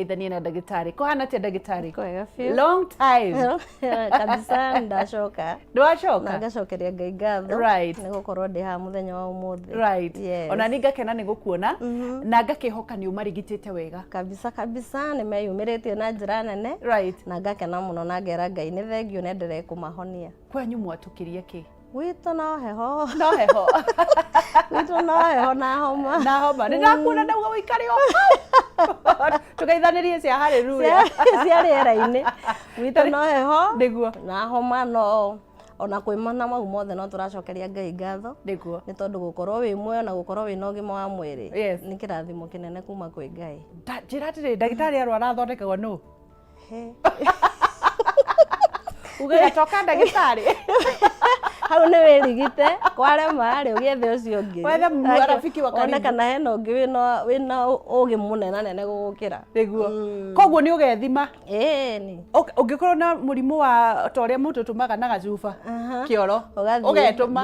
Ithanie na ndagĩtarĩ kuhana atĩa ndagĩtarĩ? Kwega biũ. Long time. Kabisa ndacoka. Ndwacoka? Na ngacokeria Ngai ngatho. Right. Nĩ gũkorwo ndĩ haha mũthenya wa ũmũthĩ. Right. Yes. Ona ni ngakena nĩ gũkuona na ngakĩhoka nĩ ũmarigitĩte wega. Kabisa nĩ meyumĩrĩtie na njĩra nene. Right. Na ngakena mũno na ngera Ngai nĩ thengio nĩ endelee kũmahonia. Kwanyu mwatũkĩria kĩ? Gwitũ no heho. No heho. Gwitũ no heho na homa. Na homa. Nĩ ndakuona ndauga ũikare o. Tũgeithanĩrie cia hallelujah. Cia rĩera-inĩ. Gwitũ no heho. Nĩguo. Na homa no ona kwĩmana mau mothe no tũracokeria Ngai ngatho. Nĩguo. Nĩ tondũ gũkorwo wĩ muoyo na gũkorwo wĩ na ũgima wa mwĩrĩ. Yes. Nĩ kĩrathimo kĩnene kuma kwĩ Ngai. Njĩra atĩrĩ ndagĩtarĩ arũara athondekagwo nũ? Uga atoka ndagĩtarĩ. Hau nĩ wĩrigite kwarema rĩ ũgĩethe ũcio ũngĩ. Wethe marafiki wa karibu. Ona kana hena ũngĩ wĩna ũgĩ mũnene nene gũgũkĩra. Nĩguo. Koguo nĩ ũgethima. Ĩĩni. Ũngĩkorwo na mũrimũ wa ta ũrĩa mũndũ tũmaga na gacuba kĩoro ũgetũma.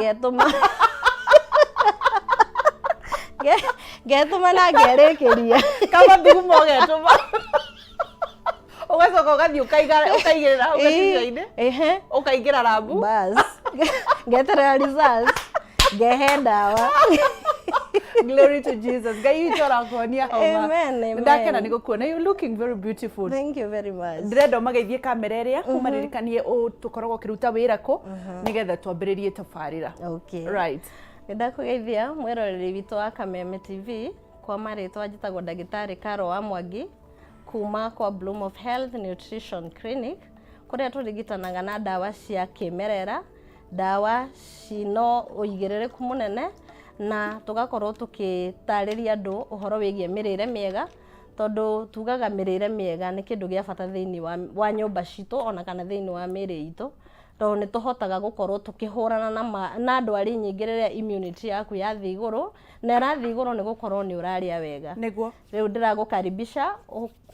Ngetũma na ngerĩkĩria. Kama thuguma ũgetũma. Ũgacoka ũgathiĩ ũkaigĩrĩra hau gacuba-inĩ. Ũkaingĩra rabu. Bas. Ngeterera results. Ngehe ndawa. Glory to Jesus. Ngai witũ arakuonia homa. Amen. Ndakena nĩ gũkuona. You looking very beautiful. Thank you very much. Ndĩrenda ũmageithie kamera ĩrĩa ũmaririkanie tũkoragwo kĩruta wĩra kũ nĩgetha twambĩrĩrie tabarĩra. Okay. Right. Ndakũgeithia mwĩroreri witũ wa Kameme TV kwa marĩtwa njĩtagwo ndagĩtarĩ Carol wa Mwangi kuma kwa Bloom of Health Nutrition Clinic kũrĩa tũrigitanaga na ndawa cia kĩmerera, ndawa cino ũigĩrĩrĩku mũnene na tũgakorwo tũkĩtarĩria andũ ũhoro wĩgiĩ mĩrĩre mĩega tondũ tugaga mĩrĩre mĩega nĩ kĩndũ gĩa bata thĩinĩ wa nyũmba citũ ona kana thĩinĩ wa mĩrĩ itũ tondũ nĩ tũhotaga gũkorwo tũkĩhũrana na ndwari nyingĩ rĩrĩa immunity yaku yathĩ igũrũ na ĩrathĩ igũrũ nĩ gũkorwo nĩ ũrarĩa wega. Nĩguo. Rĩu ndĩragũkaribisha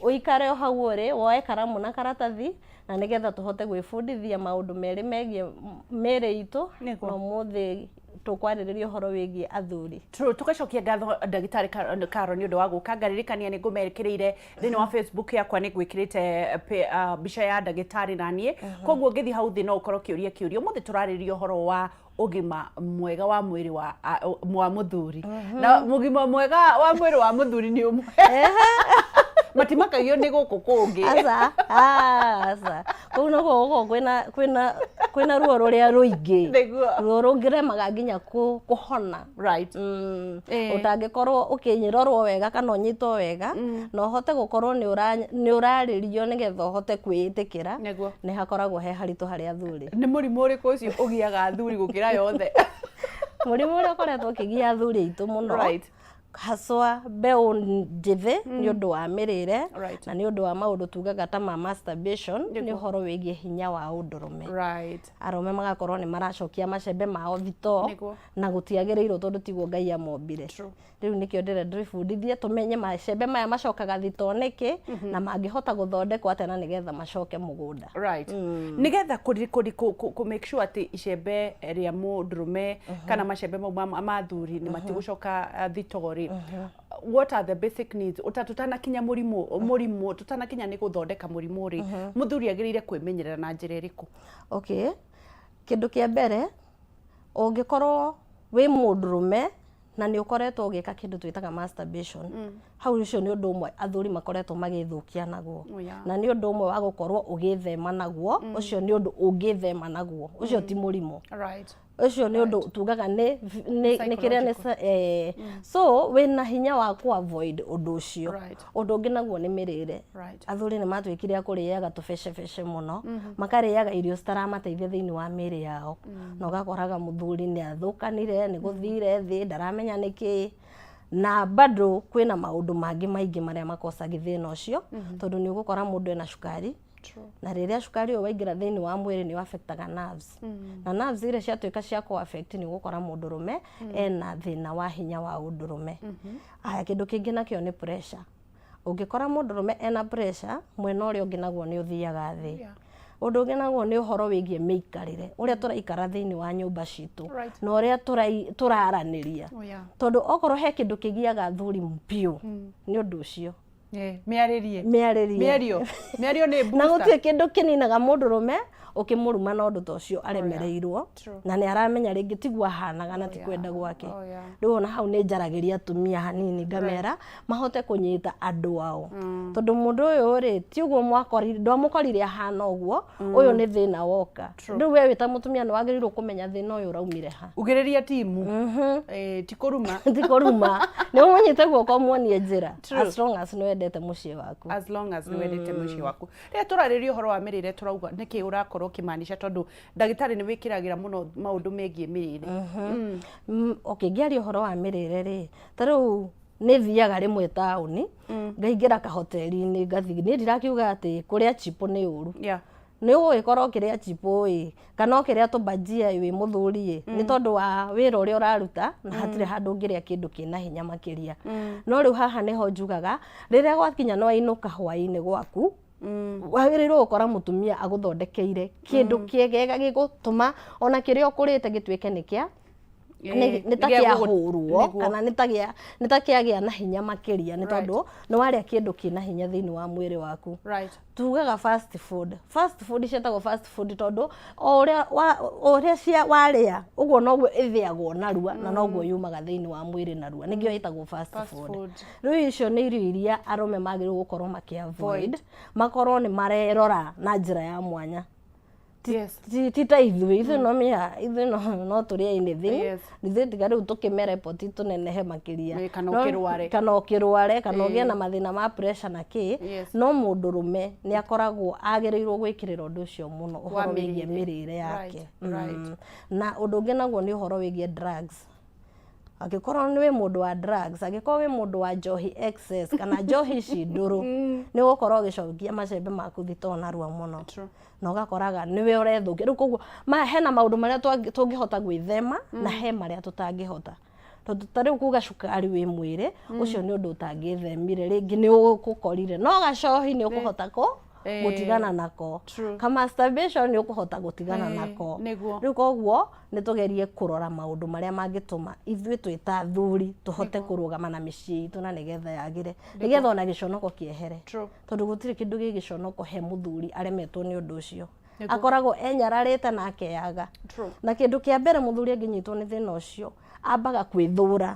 ũikare o hau ũrĩ woe karamu na karatathi na nĩgetha tũhote gwĩbundithia maũndũ merĩ megiĩ mĩrĩ itũ na ũmũthĩ tũkwarĩrĩria ũhoro wĩgiĩ athuri. Tũgacokia ngatho ndagĩtarĩ Carol nĩ ũndũ wa gũka ngaririkania nĩ ngũmekĩrĩire thĩinĩ wa Facebook yakwa nĩ gwĩkĩrĩte mbica ya ndagĩtarĩ na niĩ koguo ngĩthiĩ hau thĩ no ũkorwo kĩũria ũmũthĩ tũrarĩrĩria ũhoro wa ũgima mwega wa mwĩrĩ wa mũthuri na ũgima mwega wa mwĩrĩ wa mũthuri nĩ ũmwe matimakagio nĩ gũkũ kũngĩ. Aca kũu no gũkũ kwĩna ruo rũrĩa rũingĩ ruo rũngĩremaga nginya kũhona. Right. Ũtangĩkorwo ũkĩnyĩrorwo wega kana ũnyitwo wega na ũhote gũkorwo nĩ ũrarĩrio nĩgetha ũhote kwĩĩtĩkĩra nĩ hakoragwo he haritũ harĩ athuri. Nĩ mũrimũ ũrĩkũ ũcio ũgiaga athuri gũkĩra yothe? Mũrimũ ũrĩa ũkoretwo ũkĩgia athuri aitũ mũno haswa mbeũ njĩthĩ nĩ ũndũ wa mĩrĩre na nĩ ũndũ wa maũndũ tugaga ta ma masturbation nĩ ũhoro wĩgiĩ hinya wa ũndũrũme. Arũme magakorwo nĩ maracokia macembe mao thitoo na gũtiagĩrĩirwo tondũ tiguo Ngai amombire. Rĩu nĩkĩo ndĩrenda ndĩbundithie tũmenye macembe maya macokaga thitoo nĩkĩ na mangĩhota gũthondekwo atĩa na nĩgetha macoke mũgũnda. Nĩgetha kũ make sure atĩ icembe rĩa mũndũrũme kana macembe mau ma athuri nĩ matigũcoka thitoo rĩ. What are the basic needs? Tutanakinya mũrimũ tutanakinya nĩ gũthondeka mũrimũ rĩ mũthuri agĩrĩire kwĩmenyerera na njĩra ĩrĩkũ? Okay. Kĩndũ kĩa mbere ũngĩkorwo wĩ mũndũrũme na nĩ ũkoretwo ũgĩka kĩndũ twĩtaga masturbation hau ũcio nĩ ũndũ ũmwe athuri makoretwo magĩthũkia naguo na nĩ ũndũ ũmwe wa gũkorwo ũgĩthema naguo ũcio nĩ ũndũ ũngĩthema naguo ũcio ti mũrimũ. Ũcio nĩ ũndũ tugaga nĩ kĩrĩa nĩ so wĩna hinya wa ku avoid ũndũ ũcio. Ũndũ ũngĩ naguo nĩ mĩrĩre. Athuri nĩ matuĩkire a kũrĩaga tũbecebece mũno makarĩaga irio citaramateithia thĩinĩ wa mĩrĩ yao na ũgakoraga mũthuri nĩ athũkanire nĩ gũthire thĩ ndaramenya nĩkĩ na bado kwĩna maũndũ mangĩ maingĩ marĩa makosagĩ thĩna ũcio tondũ nĩ ũgũkora mũndũ ena cukari na rĩrĩa cukari ũyũ waingĩra thĩinĩ wa mwĩrĩ nĩ affectaga nerves na nerves iria ciatuĩka cia kũ affect nĩ ũgũkora mũndũrũme ena thĩna wa hinya wa ũndũrũme. Kĩndũ kĩngĩ nakĩo nĩ pressure. Ũngĩkora mũndũrũme ena pressure mwena ũrĩa ũngĩ naguo nĩ ũthiaga thĩ. Ũndũ ũngĩ naguo nĩ ũhoro wĩgiĩ mĩikarĩre ũrĩa tũraikara thĩinĩ wa nyũmba citũ na ũrĩa tũraranĩria tondũ okorwo he kĩndũ kĩgiaga athuri biũ nĩ ũndũ ũcio Mĩarĩrie. Mĩario nĩ booster. Na gũtirĩ kĩndũ kĩninaga mũndũrũme ũkĩmũruma na ũndũ ta ũcio aremereirwo na nĩ aramenya rĩngĩ tiguo ahanaga na ti kwenda gwake. Rĩu ona hau nĩ njaragĩria atumia hanini ngamera mahote kũnyita andũ ao, tondũ mũndũ ũyũ rĩ ti ũguo mwakorire ndwamũkorire ahana ũguo, ũyũ nĩ thĩna woka. Rĩu we wĩta mũtumia nĩ wagĩrĩirwo kũmenya thĩna ũyũ ũraumire ha. Ugĩrĩria timu ti kũruma. Ti kũruma, nĩ ũmũnyite guoko muonie njĩra as long as nĩ wendete mũciĩ waku. As long as nĩ wendete mũciĩ waku. Rĩrĩa tũrarĩrĩria ũhoro wa mĩrĩre tũrauga nĩkĩ ũrakorwo ũkĩmaanisha tondũ ndagĩtarĩ nĩ wĩkĩragĩra mũno maũndũ megiĩ mĩrĩre. Okay, ngĩaria ũhoro wa mĩrĩre rĩ, ta rĩu nĩ thiaga rĩmwe taũni ngaingĩra kahoteri-inĩ ngathiĩ, nĩ ndirakiuga atĩ kũrĩa chipo nĩ ũru. Nĩ ũgũgĩkorwo ũkĩrĩa chipo ĩ kana ũkĩrĩa tũbajia wĩ mũthuri ĩ nĩ tondũ wa wĩra ũrĩa ũraruta na hatirĩ handũ ũngĩrĩa kĩndũ kĩna hinya makĩria. No rĩu haha nĩho njugaga rĩrĩa gwakinya no ainũka hwaĩ-inĩ gwaku wagĩrĩirwo gũkora mũtumia agũthondekeire kĩndũ kĩegega gĩgũtũma ona kĩrĩa ũkũrĩte gĩtuĩke nĩ ta kĩahũrwo kana nĩ ta kĩagĩa na hinya makĩria nĩ tondũ nĩ warĩa kĩndũ kĩna hinya thĩinĩ wa mwĩrĩ waku. Tugaga fast food ciĩtagwo fast food tondũ o ũrĩa warĩa ũguo noguo ĩthĩagwo narua na noguo yumaga thĩinĩ wa mwĩrĩ narua, nĩkĩo ĩtagwo fast food. Rĩu icio nĩ irio iria arũme magĩrĩirwo gũkorwo makĩ-avoid, makorwo nĩ marerora na njĩra ya mwanya. Ti ta ithuĩ no tũrĩe anything, ithuĩ tiga rĩu tũkĩmere poti tũnenehe makĩria kana ũkĩrware kana ũgĩe na mathĩna ma pressure na kĩ. No mũndũrũme nĩ akoragwo agĩrĩirwo gwĩkĩrĩra ũndũ ũcio mũno ũhoro wĩgiĩ mĩrĩre yake. Na ũndũ ũngĩ naguo nĩ ũhoro wĩgiĩ drugs. Angĩkorwo nĩ wĩ mũndũ wa drugs, angĩkorwo wĩ mũndũ wa njohi excess kana njohi ici ndũrũ, nĩ ũgũkorwo ũgĩcokia macembe maku thitoo narua mũno na ũgakoraga nĩwe ũrethũkia. Rĩu koguo hena maũndũ marĩa tũngĩhota gwĩthema na he marĩa tũtangĩhota, tondũ ta rĩu kuga cukari wĩ mwĩrĩ ũcio nĩ ũndũ ũtangĩthemire, rĩngĩ nĩ ũgũkũkorire no gacohi nĩ ũkũhota gũtigana nako, ka masturbation nĩ ũkũhota gũtigana nako. Rĩu koguo nĩ tũgerie kũrora maũndũ marĩa mangĩtũma ithuĩ twĩ ta athuri tũhote kũrũgama na mĩciĩ itũ na nĩgetha yagĩre, nĩgetha ona gĩconoko kĩehere, tondũ gũtirĩ kĩndũ gĩ gĩconoko he mũthuri aremetwo nĩ ũndũ ũcio, akoragwo enyararĩte na akeyaga. Na kĩndũ kĩa mbere mũthuri angĩnyitwo nĩ thĩna ũcio ambaga kwĩthũra,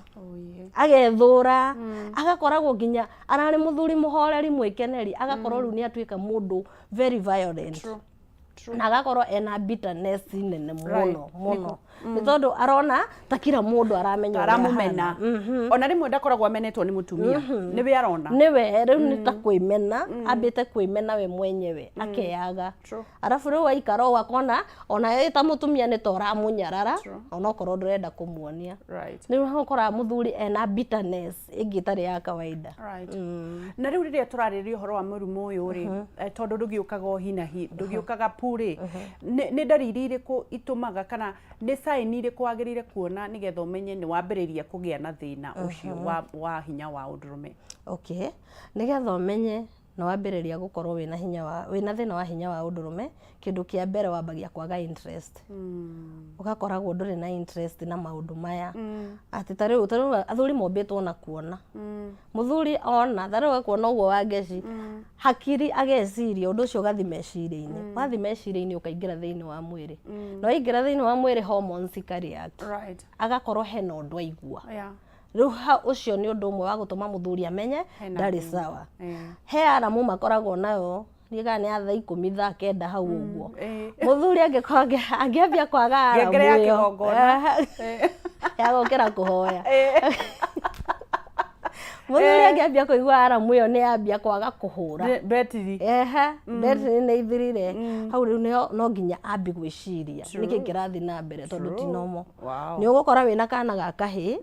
agethũra, agakoragwo nginya ararĩ mũthuri mũhoreri mwĩkeneri agakorwo rĩu nĩ atuĩka mũndũ very violent na agakorwo ena bitterness nene mũno nĩ tondũ arona ta kila mũndũ aramenya aramũmena. Ona rĩmwe ndakoragwo amenetwo nĩ mũtumia, nĩwe arona, nĩwe rĩu nĩ ta kwĩmena, ambĩte kwĩmena we mwenyewe akeyaga. Arabu rĩu aikara ũũ akona ona ye ta mũtumia nĩ ta ũramũnyarara ona okorwo ndũrenda kũmuonia. Rĩu ũkoraga mũthuri ena bitterness ĩngĩ ĩtarĩ ya kawaida. Na rĩu rĩrĩa tũrarĩrĩria ũhoro wa mũrimũ ũyũ rĩ, tondũ ndũgĩũkaga o hi na hi, ndũgĩũkaga pure, nĩ ndariri irĩkũ itũmaga kana nĩ sign irĩkũ wagĩrĩire kuona nĩgetha ũmenye nĩ wambĩrĩria kũgĩa na thĩna ũcio wa hinya wa ũndũrũme? Okay, nĩgetha ũmenye na wambĩrĩria gũkorwo wĩna thĩna wa hinya wa ũndũrũme, kĩndũ kĩa mbere wambagia kwaga interest. Ũgakoragwo ndũrĩ na interest na maũndũ maya, atĩ ta rĩu athuri mombĩtwo na kuona. Mũthuri ona ta rĩu akuona ũguo wangeci hakiri ageciria ũndũ ũcio ũgathi meciria-inĩ, wathi meciria-inĩ ũkaingĩra thĩinĩ wa mwĩrĩ, na waingĩra thĩinĩ wa mwĩrĩ hormones ikareact, agakorwo hena ũndũ aigua. Rĩu ũcio nĩ ũndũ ũmwe wa gũtũma mũthuri amenye ndarĩ sawa. He aramu makoragwo nayo niga nĩ atha 10 thaa 9 hau ũguo, mũthuri angĩambia kwaga aramu ĩyo ya gũkĩra kũhoya, mũthuri angĩambia kũigua aramu ĩyo nĩ yambia kwaga kũhũra betiri, betiri nĩ ithirire. Hau rĩu no nginya ambi gwĩciria nĩkĩ kĩrathiĩ na mbere, tondũ ti normal. Nĩ ũgũkora wĩna kana ga kahĩ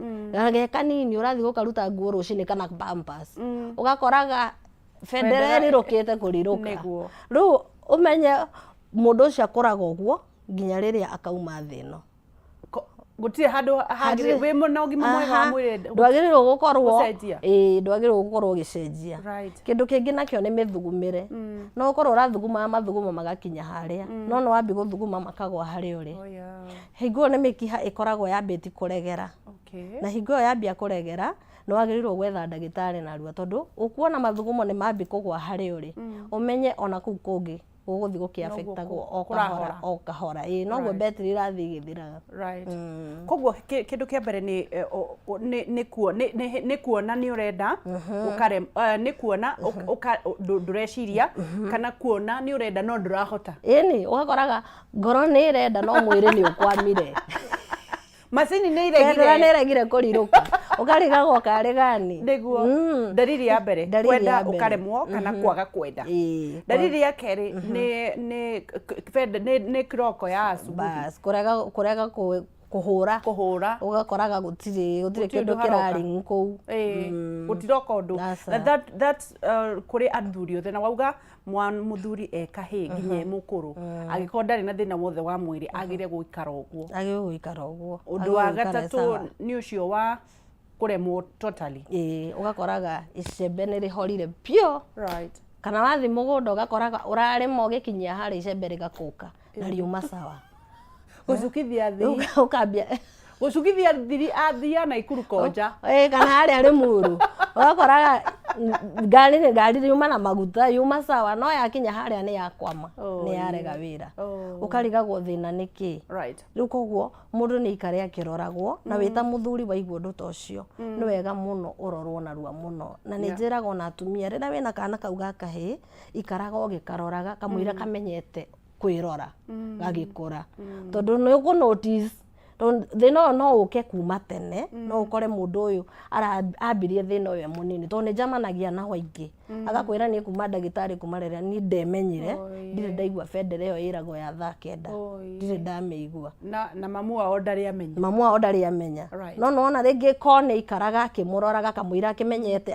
ge kanini ũrathiĩ gũkaruta nguo rũcinĩ kana pampers, ũgakoraga federeri rũkĩte kũrirũka. Rĩu ũmenye mũndũ ũcio akũraga ũguo nginya rĩrĩa akauma thĩno. Gũtirĩ handũ hagĩrĩire wĩ mũna ũgima mwega wa mwĩrĩ ndwagĩrĩirwo gũkorwo ũgĩcenjia. Kĩndũ kĩngĩ nakĩo nĩ mĩthugumĩre. No ũkorwo ũrathuguma mathuguma magakinya harĩa, no nĩ wambi gũthuguma makagwa harĩa ũrĩ. Hingo ĩyo nĩ mĩkiha ĩkoragwo yambĩti kũregera, na hingo ĩyo yambia kũregera no wagĩrĩirwo gwetha ndagĩtarĩ narua tondũ ũkuona mathugumo nĩ mambi kũgwa harĩ ũrĩ ũmenye ona kũu kũngĩ gũgũthiĩ gũkĩafectagwo o kahora noguo betri irathiĩ igĩthiraga. Koguo kĩndũ kĩa mbere nĩ kuona nĩ ũrenda nĩ kuona ndũreciria kana kuona nĩ ũrenda no ndũrahota. Ĩni ũgakoraga ngoro nĩ ĩrenda no mwĩrĩ nĩ ũkwamire. Macini nĩ iregire kũrirũka ũkarigagwo karĩ gani. Nĩguo dalili ya mbere kwenda ũkaremwo kana kwaga kwenda. Dalili ya kerĩ nĩ kiroko ya asubuhi. Bas kũrega kuhura ugakoraga gutiri kindu kiraring kuu gutiroka undu that's kuri athuri othe na wauga muthuri ekahi nginya mukuru agiko ndari na thina wothe wa mwiri agire guikara uguo undu wa gatatu ni ucio wa kuremwo totally ugakoraga icembe ni rihorire pio kana wathi mugunda ugakoraga urarema ugikinyia hari icembe rigakuka na riuma sawa gucukithia thiri ukambia gucukithia thiri athia na ikuru koja kana hari ari muru ugakoraga ngari riuma na maguta yuma sawa no yakinya haria ni yakwama ni yarega wira ukarigagwo thina niki riu koguo mundu ni ikare akiroragwo na wita muthuri waigwo undu ta ucio ni wega muno urorwo narua muno na ni njiraga na atumia rira wina kana kau gakahi ikaraga ugikaroraga kamwira kamenyete kwirora gagikura tondu ni ugu notice thina no uke kuma tene no ukore mundu uyu arambirie thina uyu munini tondu njamanagia na waingi agakwira ni kuma ndagitari kuma riria ni ndemenyire ndire ndaigua federe iyo iragwo ya thaa 9 ndire ndameigua na mamu wao ndari amenya no nona ringi kone ikaraga akimuroraga kamwira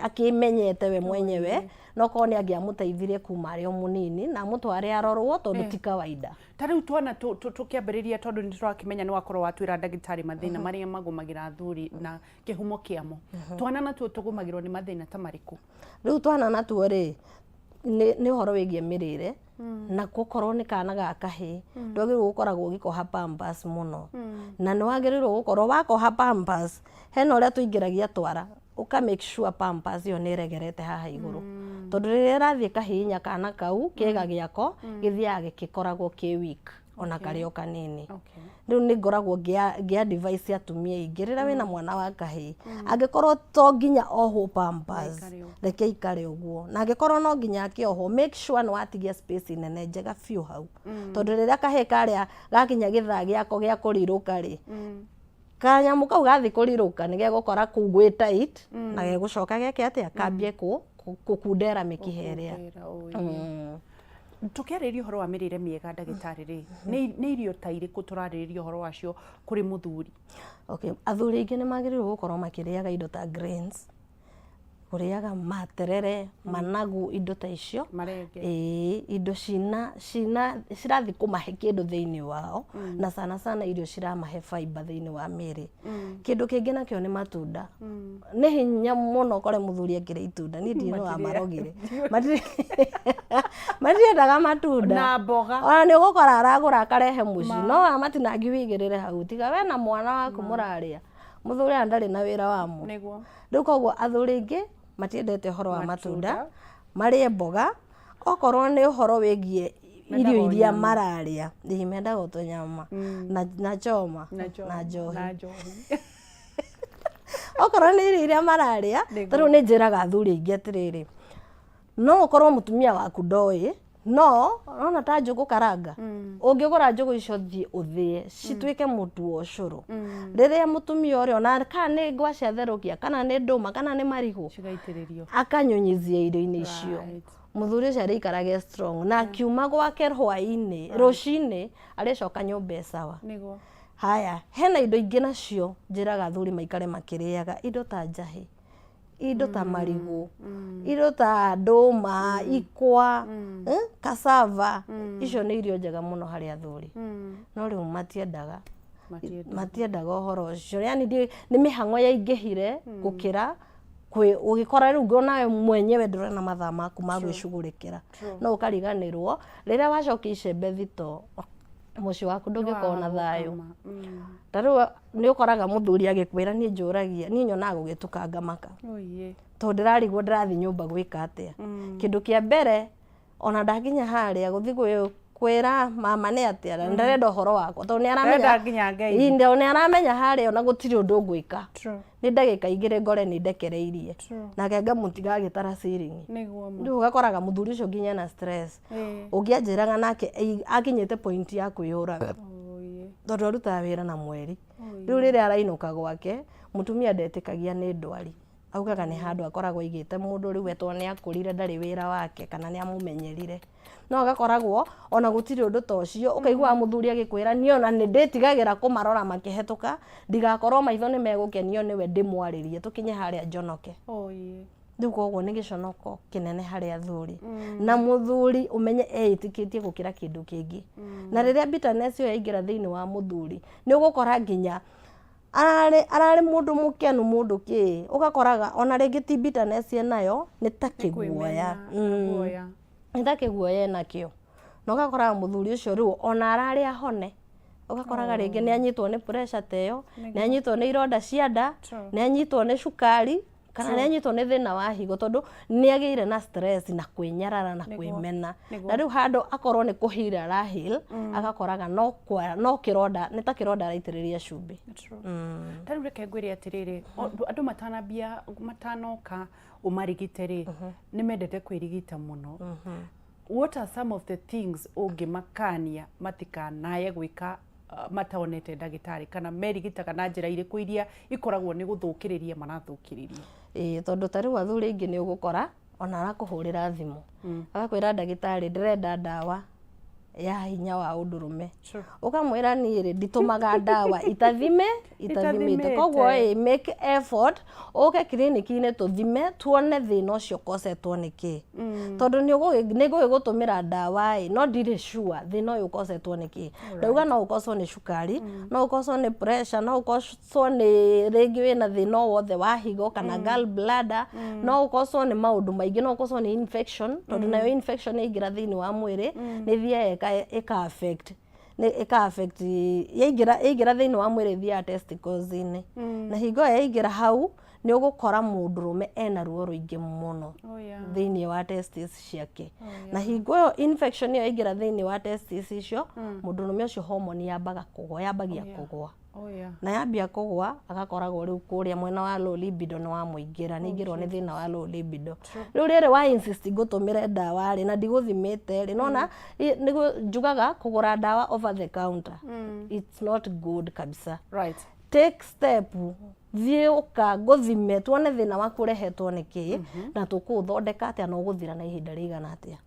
akimenyete we mwenyewe no kone angiamuteithirie kuma ari munini na mutware arorwo tondu ti kawaida. Tariu twana tukiambiriria tondu ni turakimenya ni wakorwo watwira ndagitari mathina maria magumagira athuri na kihumo kiamo twana natuo tugumagirwo ni mathina ta mariku. Riu twana natuo ri ni horo wigie mirire na gukorwo ni kana gakahi ndwagirwo gukoragwo gikoha pampers muno na ni wagirwo gukorwo wakoha pampers hena uria tuingiragia twara uka make sure pampers yo ni regerete haha iguru tondu riria rathie kahinya kana kau kiega giako githia gikoragwo ki weak ona kario kanini. Riu ni ngoragwo gia device atumia ingirira wina mwana wa kahi angikorwo to nginya oho pampers reke ikare uguo na angikorwo no nginya akioho make sure no atigia space nene njega fiu hau tondu riria kahi karia gakinya githaa giako gia kuriruka ri kanyamu kau gathi kuriruka ni gegukora kuu gwi tight na gegucoka geke atia kambie kukundera mikiheria. Tukiarĩria ũhoro wa mĩrĩre mĩega ndagĩtarĩ rĩ nĩ irio ta irĩkũ turarĩrĩria ũhoro wacio kũrĩ mũthuri? Athuri aingĩ nĩ magĩrĩirwo gũkorwo makĩrĩaga indo ta greens, kũrĩaga materere, managu, indo ta icio, indo cirathi kũmahe kĩndũ thĩinĩ wao na sana irio ciramahe fiber thĩinĩ wa mĩĩrĩ. Kĩndũ kĩngĩ nakĩo nĩ matunda. Nĩ hinya mũno kore mũthuri akĩrĩa itunda niĩ ndirĩ no amarogire matiendaga matunda na mboga ona nĩ ũgũkora aragũra akarehe mũciĩ no amatinangi wĩigĩrĩre hau tiga we na mwana waku mũrarĩa mũthuri ndarĩ na wĩra wamo. Rĩu koguo athuri aingĩ matiendete ũhoro wa matunda marĩe mboga okorwo nĩ ũhoro wĩgie irio iria mararĩa mendaga tũnyama na choma na njohi okorwo nĩ irio iria mararĩa tarĩu nĩ njĩraga athuri aingĩ atĩrĩrĩ no ũkorwo mũtumia waku ndoĩ no ona ta njũgũ karanga ũngĩgũra njũgũ icio thiĩ ũthĩe cituĩke mũtu wa ũcũrũ rĩrĩa mũtumia ũrĩa ona kana nĩ ngwacĩ atherũkia kana nĩ ndũma kana nĩ marigũ akanyunyizia irio-inĩ icio muthuri ũcio arĩikarage strong na akiuma gwake hwaĩ-inĩ rũcinĩ arĩcoka nyũmba sawa. Haya hena indo ingĩ nacio njĩraga athuri maikare makĩrĩaga indo ta njahĩ, indo ta marigũ, indo ta ndũma, ikwa, cassava, icio nĩ irio njega mũno harĩ athuri. No rĩu matiendaga ũhoro ũcio, yani nĩ mĩhang'o yaingĩhire gũkĩra ugikora riu ngona mwenyewe ndurena mathaa maku ma gwicugurikira no ukariganirwo riria wacokia icembe thito muci waku ndungikorwo na thayu tariu ni ukoraga muthuri agikwira ni njuragia ni nyonaga gugitukanga maka to ndirarigwo ndirathi nyumba gwika atia kindu kia mbere ona ndaginya haria guthi kwira mama ni atia ndarenda horo wakwa to ni aramenya nginya ngai inde ni aramenya haria ona gutiri undu ngwika ni ndagika igire ngore ni ndekereirie nake ngamutiga agitara ciringi niguo ugakoraga muthuri ucio nginya na stress ungianjiraga nake akinyite point ya kwiyuraga tondu arutaga wira na mweri riu riria arainuka gwake mutumia ndetikagia ni ndwari augaga ni handu akoragwo igite mundu riu etwo ni akurire ndari wira wake kana ni amumenyerire no agakoragwo ona gutiri undu tocio ukaigua muthuri agikwira ni ona ni ndetigagira kumarora makihetuka ndigakorwo maitho ni megukenio niwe ndimwaririe tukinye haria njonoke riu koguo ni giconoko kinene haria athuri na muthuri umenye eitikitie gukira kindu kingi na riria bitterness yo yaingira thiini wa muthuri ni ugukora nginya arari mundu mukenu mundu ki ugakoraga ona ringi ti bitterness nayo ni ta kiguoya ni ta kiguoya nakio no ugakoraga muthuri ucio riu ona arari ahone ugakoraga ringi ni anyitwo ni pressure teyo ni anyitwo ni ironda cia nda ni anyitwo ni cukari kana ni anyitwo ni thina wa higo tondu ni agiire na stress na kwinyarara na kwimena na riu handu akorwo ni kuhira rahil agakoraga no kironda ni ta kironda araitiriria cumbi tariu reke ngwire atiriri andu matanoka umarigite ri ni mendete kwirigita muno what are some of the things ungimakania matikanaye gwika mataonete ndagitari kana merigitaga na njira iriku iria ikoragwo ni guthukiriria manathukiriria tondu tariu athuri ingi ni ugukora ona arakuhurira thimu agakwira ndagitari ndirenda ndawa ya hinya wa undurume ukamwira ni nditumaga ndawa itathimite koguo make effort uke clinic-ini tuthime tuone thina ucio kosetwo niki tondu ni gugutumira ndawa no ndire sure thina uyu kosetwo niki ndauga no ukoswo ni cukari no ukoswo ni pressure no ukoswo ni ringi wina thina wothe wa higo kana gallbladder no ukoswo ni maundu maingi no ukoswo ni infection tondu nayo infection ingira thiini wa mwiri ni thia ika affect yaingira thiini wa mwiri thia testicles-ini na higo yaingira hau ni ugukora mundurume ena ruo ruingi muno thiini wa testis ciake na higo yo infection yo yaingira thiini wa testis icio mundurume ucio hormone yambagia kugwa na yambia kugwa agakoragwo riu kuria mwena wa low libido ni wa muingira ni ingirwo ni thina wa low libido riu riri wa insist gutumire ndawa ri na ndiguthimite ri nona nigu njugaga kugura ndawa over the counter it's not good kabisa take step thiuka guthime tuone thina waku rehetwo niki na tukuthondeka atia no guthira na ihinda rigana atia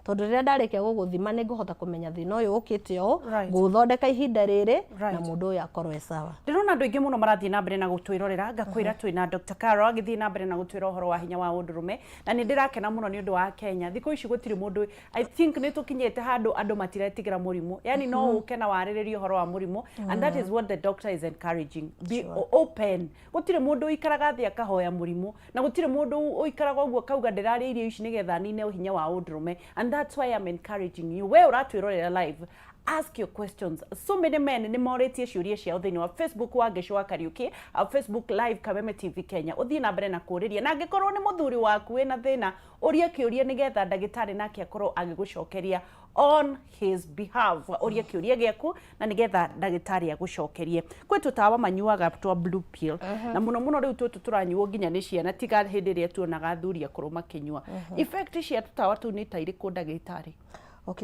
tondu riria ndarikia guguthima ni nguhota kumenya thina uyu ukite o guthondeka ihinda riri na mundu uyu akorwe sawa ndirona andu aingi muno marathii na mbere na gutwirorera ngakwira twina Dr. Carol agithii na mbere na gutwira uhoro wa hinya wa undurume na ni ndirakena muno ni undu wa Kenya thiko ici gutiri mundu I think ni tukinyete handu andu matiretigira murimu yani no ukena wariririo uhoro wa murimu and that is what the doctor is encouraging be open gutire mundu ikaraga thia kahoya murimu na gutire mundu uikaraga uguo kauga ndirari irio ici nigetha nine hinya wa undurume and that's why I'm encouraging you we uratwirorera live ask your questions so many men ni moretie ciuria ciao thiini wa Facebook wa Geshua Kariuki au Facebook live Kameme TV Kenya uthii na mbere na kuriria na angikorwo ni muthuri waku wina thina uria kiuria nigetha ndagitari nake akorwo agigucokeria on his behalf uria kiuria giaku na nigetha ndagitari agucokerie kwi tutawa manyuaga twa blue pill na muno riu tutu turanyuo nginya ni ciana tiga hindi ria tuonaga athuri akuru makinyua effect cia tutawa tu ni ta iriku ndagitari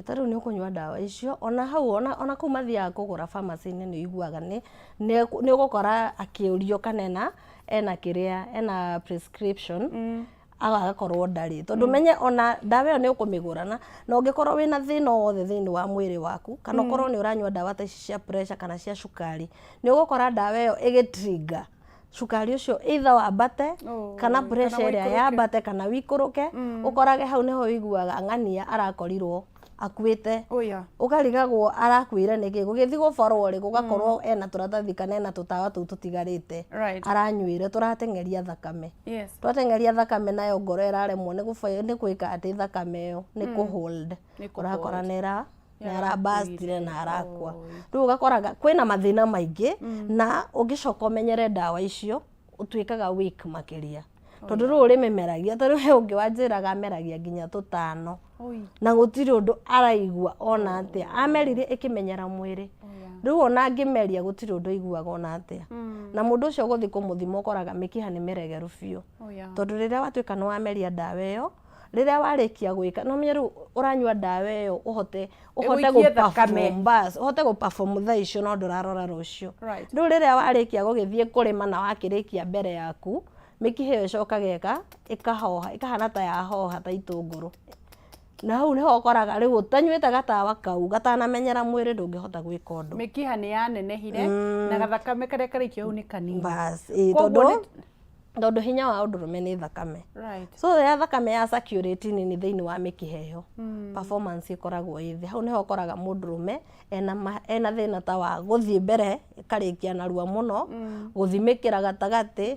tariu ni ukunywa ndawa icio ona hau ona kuma thia kugura pharmacy-ini ni iguaga ni ugukora akiurio kanena ena kiria ena prescription agakorwo ndari tondu menye ona ndawa iyo ni ukumigurana na ungikorwo wina thina wothe thiini wa mwiri waku kana ukorwo ni uranywa ndawa ta cia pressure kana cia cukari ni ugukora ndawa iyo igitrigger cukari ucio either wambate kana pressure iria yambate kana wikuruke ukorage hau niho wiguaga ng'ania arakorirwo akuite ukarigagwo arakwire niki gugithi guborwo ri gugakorwo ena turatathi kana ena tutawa tu tutigarite aranyuire turatengeria thakame turatengeria thakame nayo ngoro iraremwo ni gwika ati thakame yo ni ku hold urakora na arabastire na arakua riu ugakoraga kwina mathina maingi na ungicoka umenyere ndawa icio utwikaga weak makiria tondu riu urimemeragia tariu he ungi wanjiraga ameragia nginya 5 na gutiri undu araigua ona atia amerire ikimenyera mwiri riu ona angimeria gutiri undu aiguaga ona atia na mundu ucio guthi kumuthima ukoraga mikiha ni miregeru biu tondu riria watwika no ameria ndawa iyo riria warikia gwika no menye riu uranyua ndawa iyo uhote guperform tha icio no ndurarora rucio riu riria warikia gugithie kurima na wakirikia mbere yaku mikiha iyo icokageka ikahoha ikahana ta yahoha ta itunguru na hau niho ukoraga riu utanyuite gatawa kau gatanamenyera mwiri ndungihota gwika undu mikiha ni yanenehire na gathakame karia karikio hau ni kanini bas tondu hinya wa undurume ni thakame so ya thakame ya circulate ni thiini wa mikiha iyo performance ikoragwo ithi hau niho ukoraga mundurume ena thina ta wa guthie mbere karikia narua muno guthimikira gatagati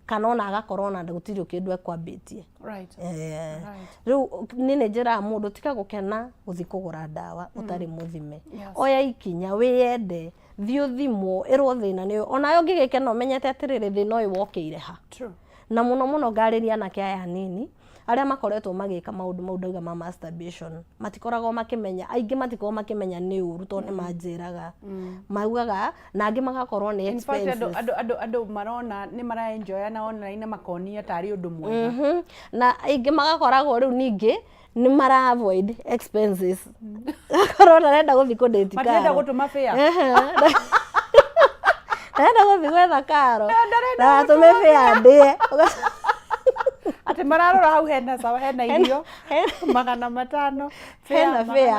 kana ona agakorwo na gutiri kindu ekwambitie riu nini njira mundu tika gukena guthi kugura ndawa utari muthime oya ikinya wiyende thio thimo irwo thina ni ona yo ngigikena umenyete atiriri thina uyu wokeire ha na muno ngariria na kia ya nini aria makoretwo magika maundu maudaga ma masturbation matikorago makimenya aingi matikorago makimenya ni uru tondu manjiraga maugaga na angi magakorwo ni expensive ando marona ni mara enjoy na online na makonia tari undu mwega na aingi magakoragwo riu ningi ni mara avoid expenses corona renda guthi ku date karo matenda gutuma fare renda guthi gwetha karo na tume fare ndie ati mararora hau hena sawa hena irio 500 hena fare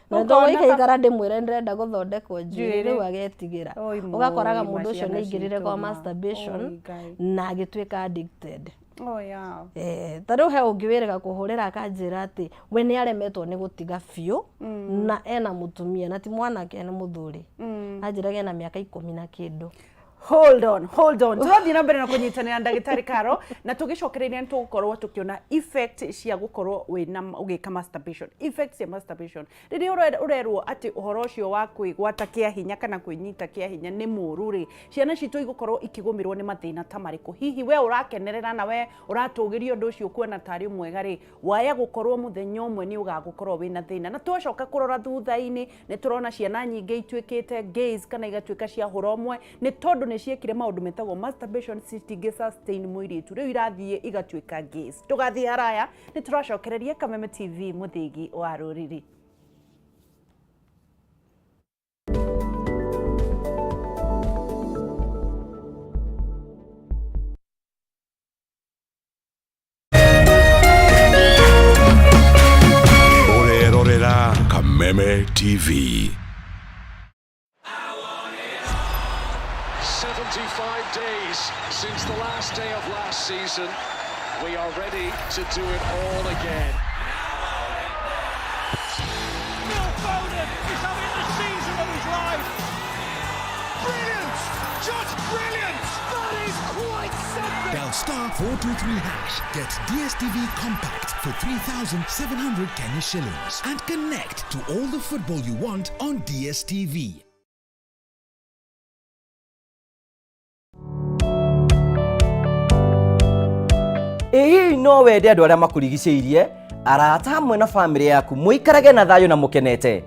na ndo ikaigara ndimwire ndirenda guthondekwo njuri riu agetigira ugakoraga mundu ucio ni ingirire kwa masturbation na agitwika addicted tariu he ungiwirega kuhurira kanjira ati we ni aremetwo ni gutiga biu na ena mutumia na ti mwanake ni muthuri anjiraga na miaka 10 na kindu hold on turathie na mbere na kunyitanira ndagitari Karo na tugicokereria ni tugukorwo tukiona effect cia gukorwo wina ugika masturbation effects ya masturbation riria urerwo ati uhoro ucio wa kwigwata kia hinya kana kwinyita kia hinya ni muru ri ciana citu igukorwo ikigumirwo ni mathina ta mariku hihi we urakenerera na we uratugirio undu ucio kuona tari mwega ri waya gukorwo muthenya umwe ni ugagukorwo wina thina na twacoka kurora thutha-ini ni turona ciana nyingi itwikite gays kana igatwika cia huromwe ni tondu ni ciekire maundu metagwo masturbation citingi sustain mwiritu riu irathie igatwika gays tugathie haraya ni turacokereria Kameme TV muthigi wa ruriri Orerorera Kameme TV. 75 days since the last day of last season. We are ready to do it all again. Phil Foden is having the season of his life. Brilliant! Just brilliant! That is quite something! Dial *423#. Get DSTV Compact for 3,700 Kenya shillings and connect to all the football you want on DSTV. Ii no wende andu aria makurigiceirie arata hamwe na family yaku muikarage na thayo na mukenete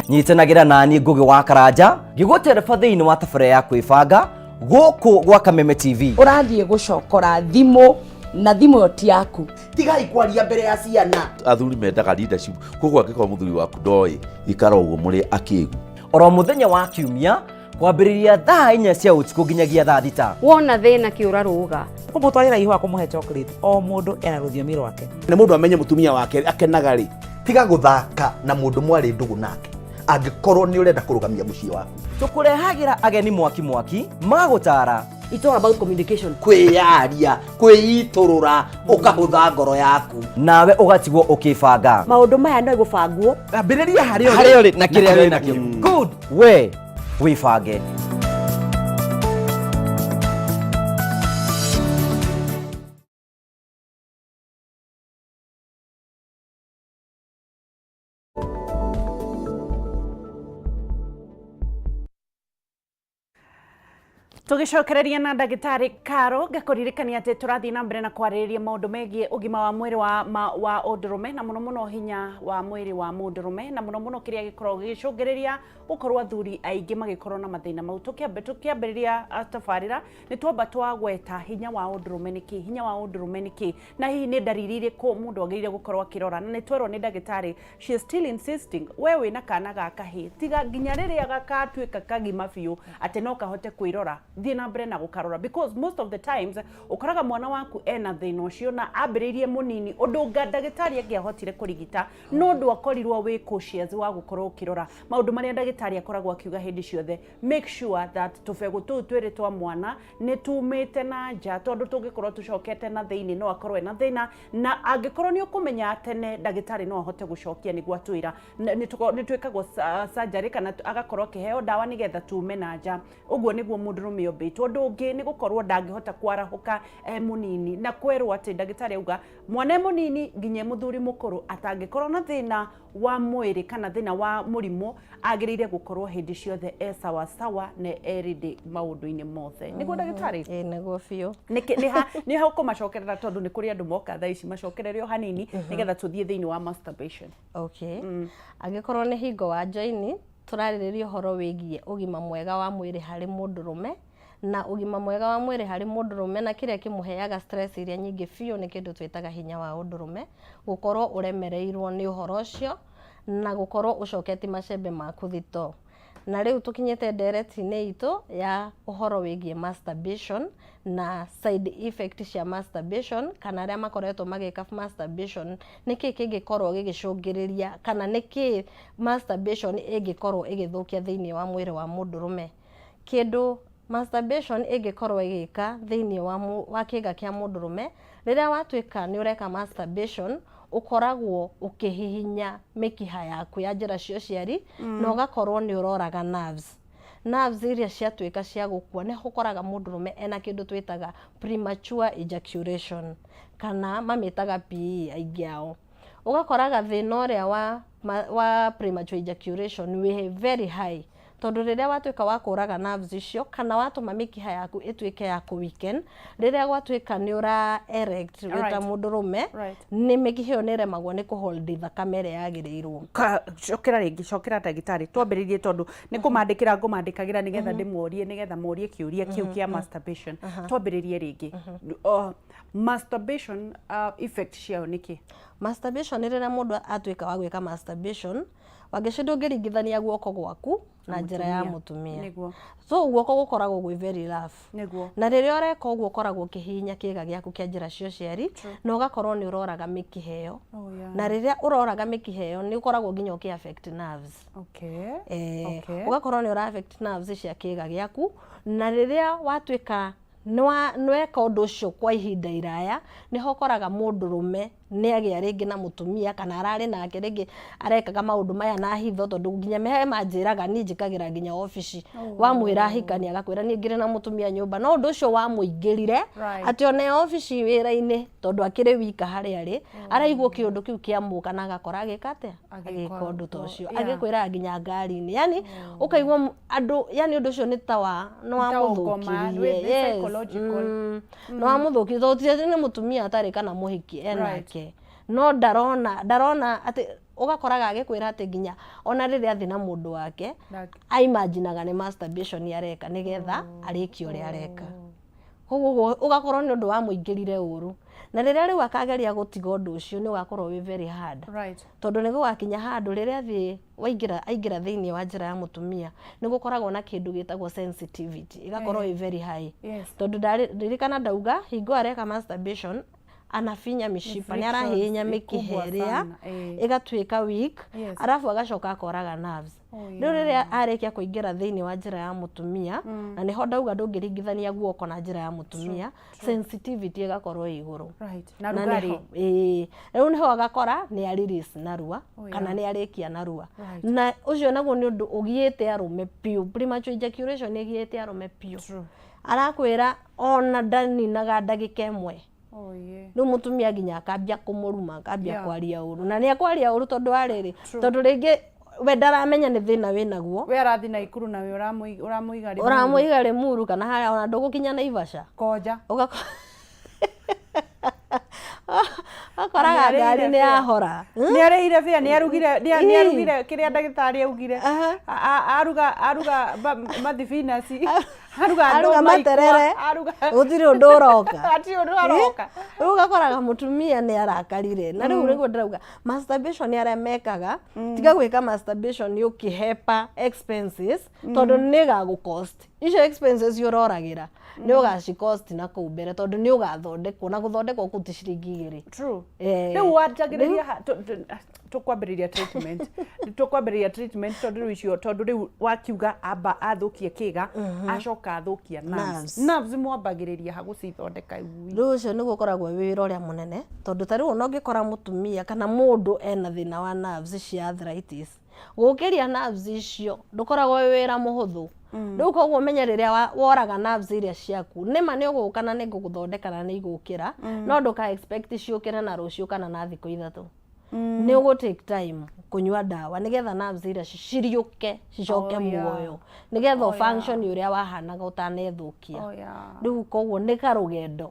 nyitanagira nani Ngugi wa Karanja ngigutereba thiini wa tabara ya kwibanga guku gwa Kameme TV urathie gucokora thimu na thimu yo ti yaku tigai kwaria mbere ya ciana athuri mendaga leadership koguo angĩkorwo muthuri waku ndoi ikara ũguo mũrĩ akĩgu oro muthenya wa kiumia kwambĩrĩria thaa 4 cia ũtukũ nginyagia thaa 6 wona thĩna kĩũra rũga kumutwarira ihu akumuhe chocolate o mundu ena rũthiomi rwake nĩ mũndũ amenye mutumia wake akenaga rĩ tiga guthaka na mũndũ mwari ndũgũ nake angĩkorwo nĩ ũrenda kũrũgamia mũciĩ waku tukurehagira ageni mwaki magutara it's all about communication kwĩyaria kwĩiturũra ũkahũtha ngoro yaku nawe ugatigwo ukibanga maundu maya no igubangwo ambĩrĩria harĩa uri na kĩrĩa wĩ nakĩo good we wibange tugicokereria na ndagitari Karo ngakuririkania ati turathii na mbere na kwarĩrĩria maundu megie ugima wa mwĩrĩ wa ũndũrũme na muno muno hinya wa mwĩrĩ wa mũndũrũme na muno muno kiria gikorwo gicũngĩrĩria gukorwo athuri aingĩ magikorwo na mathĩna mau tukiambĩrĩria tabarĩra nĩ twamba twagweta hinya wa ũndũrũme nĩkĩ hinya wa ũndũrũme nĩkĩ na hihi nĩ ndariri irĩkũ mũndũ agĩrĩire gukorwo akĩrora na nĩ twerwo nĩ ndagĩtarĩ she is still insisting we wĩna kana ga kahĩ tiga nginya rĩrĩa gakatuĩka kagima biũ atĩ no kahote kwĩrora thiĩ na mbere na gũkarora because most of the times ũkoraga mwana waku ena thĩna ũcio na ambĩrĩirie mũnini ũndũ ndagĩtarĩ angĩahotire kũrigita no ndũ akorirwo wĩ cautious wa gũkorwo ũkĩrora maũndũ marĩa ndagĩtarĩ akoragwo akiuga hĩndĩ ciothe make sure that tũbegũ tũu twĩrĩ twa mwana nĩ tumĩte na nja tondũ tũngĩkorwo tũcokete na thĩinĩ no akorwo ena thĩna na angĩkorwo nĩ ũkũmenya tene ndagĩtarĩ no ahote gũcokia nĩguo atwĩra nĩ twĩkagwo surgery kana agakorwo akĩheo ndawa nĩgetha tume na nja ũguo nĩguo mũndũrũme ombĩtwo ũndũ ũngĩ nĩ gũkorwo ndangĩhota kwarahũka mũnini na kwerwo atĩ ndagĩtarĩ auga mwana mũnini nginya mũthuri mũkũrũ atangĩkorwo na thĩna wa mwĩrĩ kana thĩna wa mũrimũ agĩrĩire gũkorwo hĩndĩ ciothe sawa sawa na erĩndĩ maũndũ-inĩ mothe nĩguo ndagĩtarĩ nĩguo biũ nĩ ha ũkũmacokerera tondũ nĩ kũrĩ andũ moka thaa ici macokererio hanini nĩgetha tũthiĩ thĩinĩ wa masturbation angĩkorwo nĩ hingo wa joini tũrarĩrĩria ũhoro wĩgiĩ ũgima mwega wa mwĩrĩ harĩ mũndũrũme na ũgima mwega wa mwĩrĩ harĩ mũndũrũme na kĩrĩa kĩmũheaga stress iria nyingĩ biũ nĩ kĩndũ twĩtaga hinya wa ũndũrũme gũkorwo ũremereirwo nĩ ũhoro ũcio na gũkorwo ũcoketi macembe maku thito na rĩu tũkinyĩte ndereti-inĩ itũ ya ũhoro wĩgiĩ masturbation na side effect cia masturbation kana arĩa makoretwo magĩka masturbation nĩkĩ kĩngĩkorwo gĩgĩcũngĩrĩria kana nĩkĩ masturbation ĩngĩkorwo ĩgĩthũkia thĩinĩ wa mwĩrĩ wa mũndũrũme kĩndũ masturbation ĩngĩkorwo ĩgĩka thĩinĩ wa kĩga kĩa mũndũrũme rĩrĩa watuĩka nĩ ũreka masturbation ukoragwo ũkĩhihinya mĩkiha yaku ya njĩra cia ũciari na ũgakorwo nĩ ũroraga nerves iria ciatuĩka cia gũkua nĩ ũkoraga mũndũrũme ena kĩndũ twĩtaga premature ejaculation kana mamĩtaga PE aingĩ ao ũgakoraga thĩna ũrĩa wa premature ejaculation wĩ very high tondũ rĩrĩa watuĩka wa kũraga nerves icio kana watũma mĩkiha yaku ĩtuĩke ya kũ-weaken rĩrĩa gwatuĩka nĩ ũra erect wĩta mũndũrũme nĩ mĩkiha ĩyo nĩ ĩremagwo nĩ kũhold thakame ĩrĩa yagĩrĩirwo cokera ndagĩtarĩ twambĩrĩrie tondũ nĩ kũmandĩkĩra ngũmandĩkagĩra nĩgetha ndĩmorie nĩgetha morie kĩũria kĩu kĩa masturbation twambĩrĩrie rĩngĩ masturbation effect ciao nĩkĩ masturbation rĩrĩa mũndũ atuĩka wa gwĩka masturbation wangĩcinda ũngĩringithania guoko gwaku na njĩra ya mũtumia so guoko gũkoragwo gwĩ very rough na rĩrĩa ũreka ũguo ũkoragwo ũkĩhihinya kĩga gĩaku kĩa njĩra cia ũciari na ũgakorwo nĩ ũroraga mĩkiha ĩyo na rĩrĩa ũroraga mĩkiha ĩyo nĩ ũkoragwo nginya ũkĩ affect nerves ũgakorwo nĩ ũra affect nerves cia kĩga gĩaku na rĩrĩa watuĩka nweka ũndũ ũcio kwa ihinda iraya nĩho ũkoraga mũndũrũme nĩ agĩa rĩngĩ na mũtumia kana ararĩ nake rĩngĩ arekaga maũndũ maya na hitho tondũ nginya mehe manjĩraga niĩ njĩkagĩra nginya obici wamwĩra ahikania agakwĩra niĩ ngĩrĩ na mũtumia nyũmba no ũndũ ũcio wamũingĩrire atĩ one obici wĩra-inĩ tondũ akĩrĩ wika harĩa arĩ araigwo kĩũndũ kĩu kĩa mũka na agakora agĩka atĩa agĩka ũndũ ta ũcio agĩkwĩra nginya ngari-inĩ yani ũkaigua andũ yani ũndũ ũcio nĩ ta wamũthũkirie no wamũthũkirie tondũ nĩ mũtumia atarĩ kana mũhiki enake no ndarona atĩ ũgakoraga agĩkwĩra atĩ nginya ona rĩrĩa thĩ na mũndũ wake aimaginaga nĩ masturbation areka nĩgetha arĩkie ũrĩa areka koguo ũgakorwo nĩ ũndũ wa mũingĩrire ũru na rĩrĩa rĩu akageria gũtiga ũndũ ũcio nĩ ũgakorwo wĩ very hard tondũ nĩ gũgakinya handũ rĩrĩa thĩ aingĩra thĩinĩ wa njĩra ya mũtumia nĩ gũkoragwo na kĩndũ gĩtagwo sensitivity ĩgakorwo wĩ very high tondũ ndirikana ndauga hingo areka masturbation anafinya mishipa nĩ arahihinya mĩkiha ĩrĩa ĩgatuĩka weak arabu agacoka akoraga nerves rĩu rĩrĩa arĩkia kũingĩra thĩinĩ wa njĩra ya mũtumia na nĩho ndauga ndũngĩringithania guoko na njĩra ya mũtumia sensitivity ĩgakorwo ĩ igũrũ na rĩu nĩho agakora nĩ release narua kana nĩ arĩkia narua na ũcio naguo nĩ ũndũ ũgiĩte arũme piũ premature ejaculation ĩgiĩte arũme piũ arakwĩra ona ndaninaga ndagĩka ĩmwe rĩu mũtumia nginya akambia kũmũruma akambia kwaria ũru na nĩ akwaria ũru tondũ wa rĩrĩ tondũ rĩngĩ we ndaramenya nĩ thĩna wĩnaguo we arathi na ikuru na we uramuiga Limuru kana harĩa ona ndũgũkinya Naivasha koja akoraga ngari nĩ yahora nĩ arĩhire bia nĩ arugire kĩrĩa ndagĩtarĩ augire aruga mathibinaci aruga materere gũtirĩ ũndũ ũroka rĩu gakoraga mũtumia nĩ arakarire na rĩu nĩguo ndĩrauga masturbation arĩa mekaga tiga gwĩka masturbation ũkĩhepa expenses tondũ nĩ gagũcost icio expenses ũroragĩra nĩ ũgacicost na kũu mbere tondũ nĩ ũgathondekwo na gũthondekwo kũu ti ciringi 2 true rĩu wanjagĩrĩria tukwambĩrĩria treatment tondũ icio tondũ rĩu wakiuga amba athũkie kĩga acoka athũkia nerves mwambagĩrĩria ha gũcithondeka rĩu ũcio nĩguo ũkoragwo wĩra ũrĩa mũnene tondũ ta rĩu ona ũngĩkora mũtumia kana mũndũ ena thĩna wa nerves cia arthritis gũkĩria nerves icio ndũkoragwo wĩra mũhũthũ rĩu koguo ũmenye rĩrĩa woraga nerves iria ciaku nĩma nĩ ũgũka na nĩ ngũgũthondeka na nĩ igũkĩra no ndũka expect ciũkĩre na rũciũ kana na thikũ 3 nĩ ũgũ take time kunyua dawa nĩgetha nerves iria ciriũke cicoke muoyo nĩgetha function ũrĩa wahanaga ũtanethũkia rĩu koguo nĩ karũgendo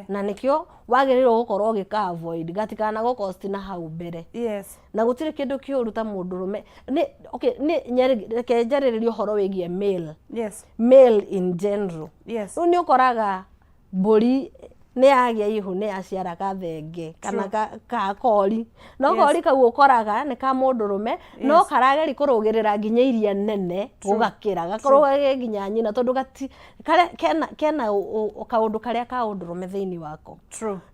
na nĩkĩo wagĩrĩirwo gũkorwo ũgĩka avoid gatikana gũcost na hau mbere na gũtirĩ kĩndũ kĩũru ta mũndũrũme reke njarĩrĩrie ũhoro wĩgiĩ male in general rĩu nĩ ũkoraga mbũri nĩ yagĩa ihu nĩ yaciara gathenge kana kakori no kori kau ũkoraga nĩ ka mũndũrũme no karageri kũrũgĩrĩra nginya iria nene gũgakĩra gakorwo nginya nyina tondũ kena kaũndũ karĩa ka ũndũrũme thĩinĩ wako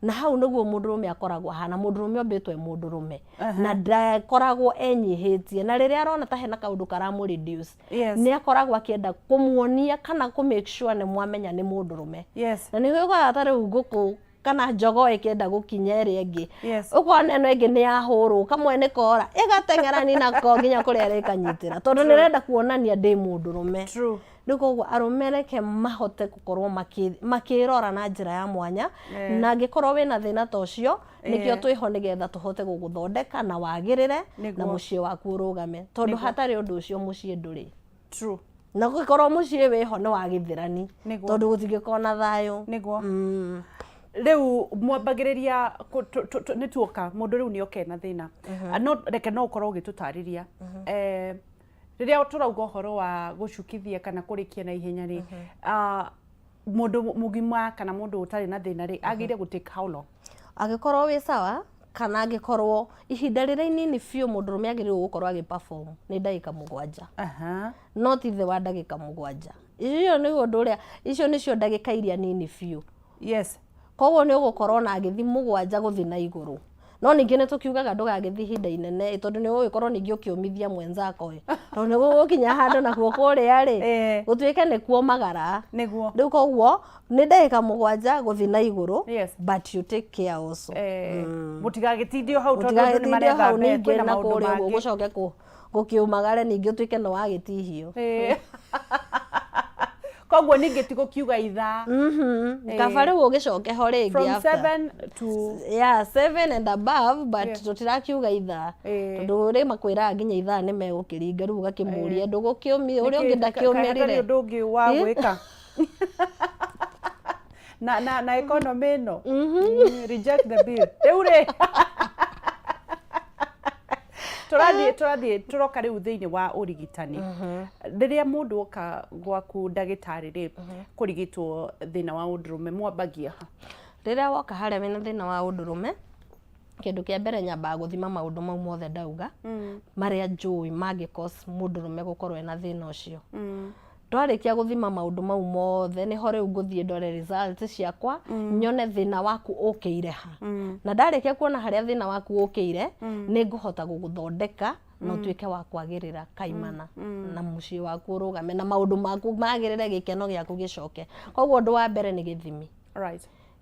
na hau nĩguo mũndũrũme akoragwo hana mũndũrũme ombĩtwo mũndũrũme na ndakoragwo enyihĩtie na rĩrĩa arona ta hena kaũndũ karamũ reduce nĩ akoragwo akĩenda kũmuonia kana kũ make sure nĩ mwamenya nĩ mũndũrũme na nĩguo ũkoraga ta rĩu ngũkũ kana jogoo ĩkĩenda gũkinya ĩrĩa ĩngĩ ũkona ĩno ĩngĩ nĩ yahũrwo kamwe nĩ kora ĩgateng'erani nako nginya kũrĩa ĩkanyitĩra tondũ nĩrenda kuonania ndĩ mũndũrũme rĩu koguo arũme reke mahote gũkorwo makĩrora na njĩra ya mwanya na angĩkorwo wĩna thĩna ta ũcio nĩkĩo twĩho nĩgetha tũhote gũgũthondeka na wagĩrĩre na mũciĩ waku ũrũgame tondũ hatarĩ ũndũ ũcio mũciĩ ndũrĩ na gũkorwo mũciĩ wĩho nĩ wa gĩthĩrani tondũ gũtingĩkorwo na thayũ rĩu mwambagĩrĩria nĩ tuoka mũndũ rĩu nĩ oke na thĩna reke no ũkorwo ũgĩtũtarĩria rĩrĩa tũrauga ũhoro wa gũcukithia kana kũrĩkia na ihenya rĩ mũndũ mũgima kana mũndũ ũtarĩ na thĩna rĩ agĩrĩire gũtake how long angĩkorwo wĩ sawa kana angĩkorwo ihinda rĩrĩa inini biũ mũndũrũme agĩrĩirwo gũkorwo agĩperform nĩ ndagĩka 7 no ti thĩ wa ndagĩka 7 icio nĩguo ũndũ ũrĩa icio nĩcio ndagĩka iria nini biũ koguo nĩ ũgũkorwo na agĩthi 7 gũthi na igũrũ no ningĩ nĩ tũkiugaga ndũgagĩthi ihinda inene tondũ nĩ ũgũkorwo ningĩ ũkĩũmithia mwenzako tondũ nĩ gũgũkinya handũ nakuo kũrĩa rĩ gũtuĩke nĩ kuomagara rĩu koguo nĩ ndagĩka 7 gũthi na igũrũ but you take care also mũtigagĩtindio hau tondũ nĩ maretha ningĩ na kũrĩa ũguo gũcoke gũkĩũmagare ningĩ ũtuĩke nĩ wagĩtihio koguo ningĩ ti gũkiuga ithaa kaba rĩu ũgĩcoke ho rĩngĩ from 7 to 7 and above but tũtirakiuga ithaa tondũ rĩ makwĩraga nginya ithaa nĩ megũkĩringa rĩu ũgakĩmũria ndũgũkĩũmia ũrĩa ũngĩ ndakĩũmĩrire ũndũ ũngĩ wa gwĩka na economy ĩno reject the bill rĩu rĩ tũrathiĩ tũroka rĩu thĩinĩ wa ũrigitani rĩrĩa mũndũ oka gwaku ndagĩtarĩ rĩ kũrigitwo thĩna wa ũndũrũme mwambagia ha rĩrĩa woka harĩa wĩna thĩna wa ũndũrũme kĩndũ kĩa mbere nyambaga gũthima maũndũ mau mothe ndauga marĩa njũĩ mangĩcause mũndũrũme gũkorwo ena thĩna ũcio twarĩkia gũthima maũndũ mau mothe nĩho rĩu ngũthiĩ ndore results ciakwa nyone thĩna waku ũkĩire ha na ndarĩkia kuona harĩa thĩna waku ũkĩire nĩ ngũhota gũgũthondeka na ũtuĩke wa kwagĩrĩra kaimana na mũciĩ waku ũrũgame na maũndũ maku magĩrĩre gĩkeno gĩaku gĩcoke koguo ũndũ wa mbere nĩ gĩthimi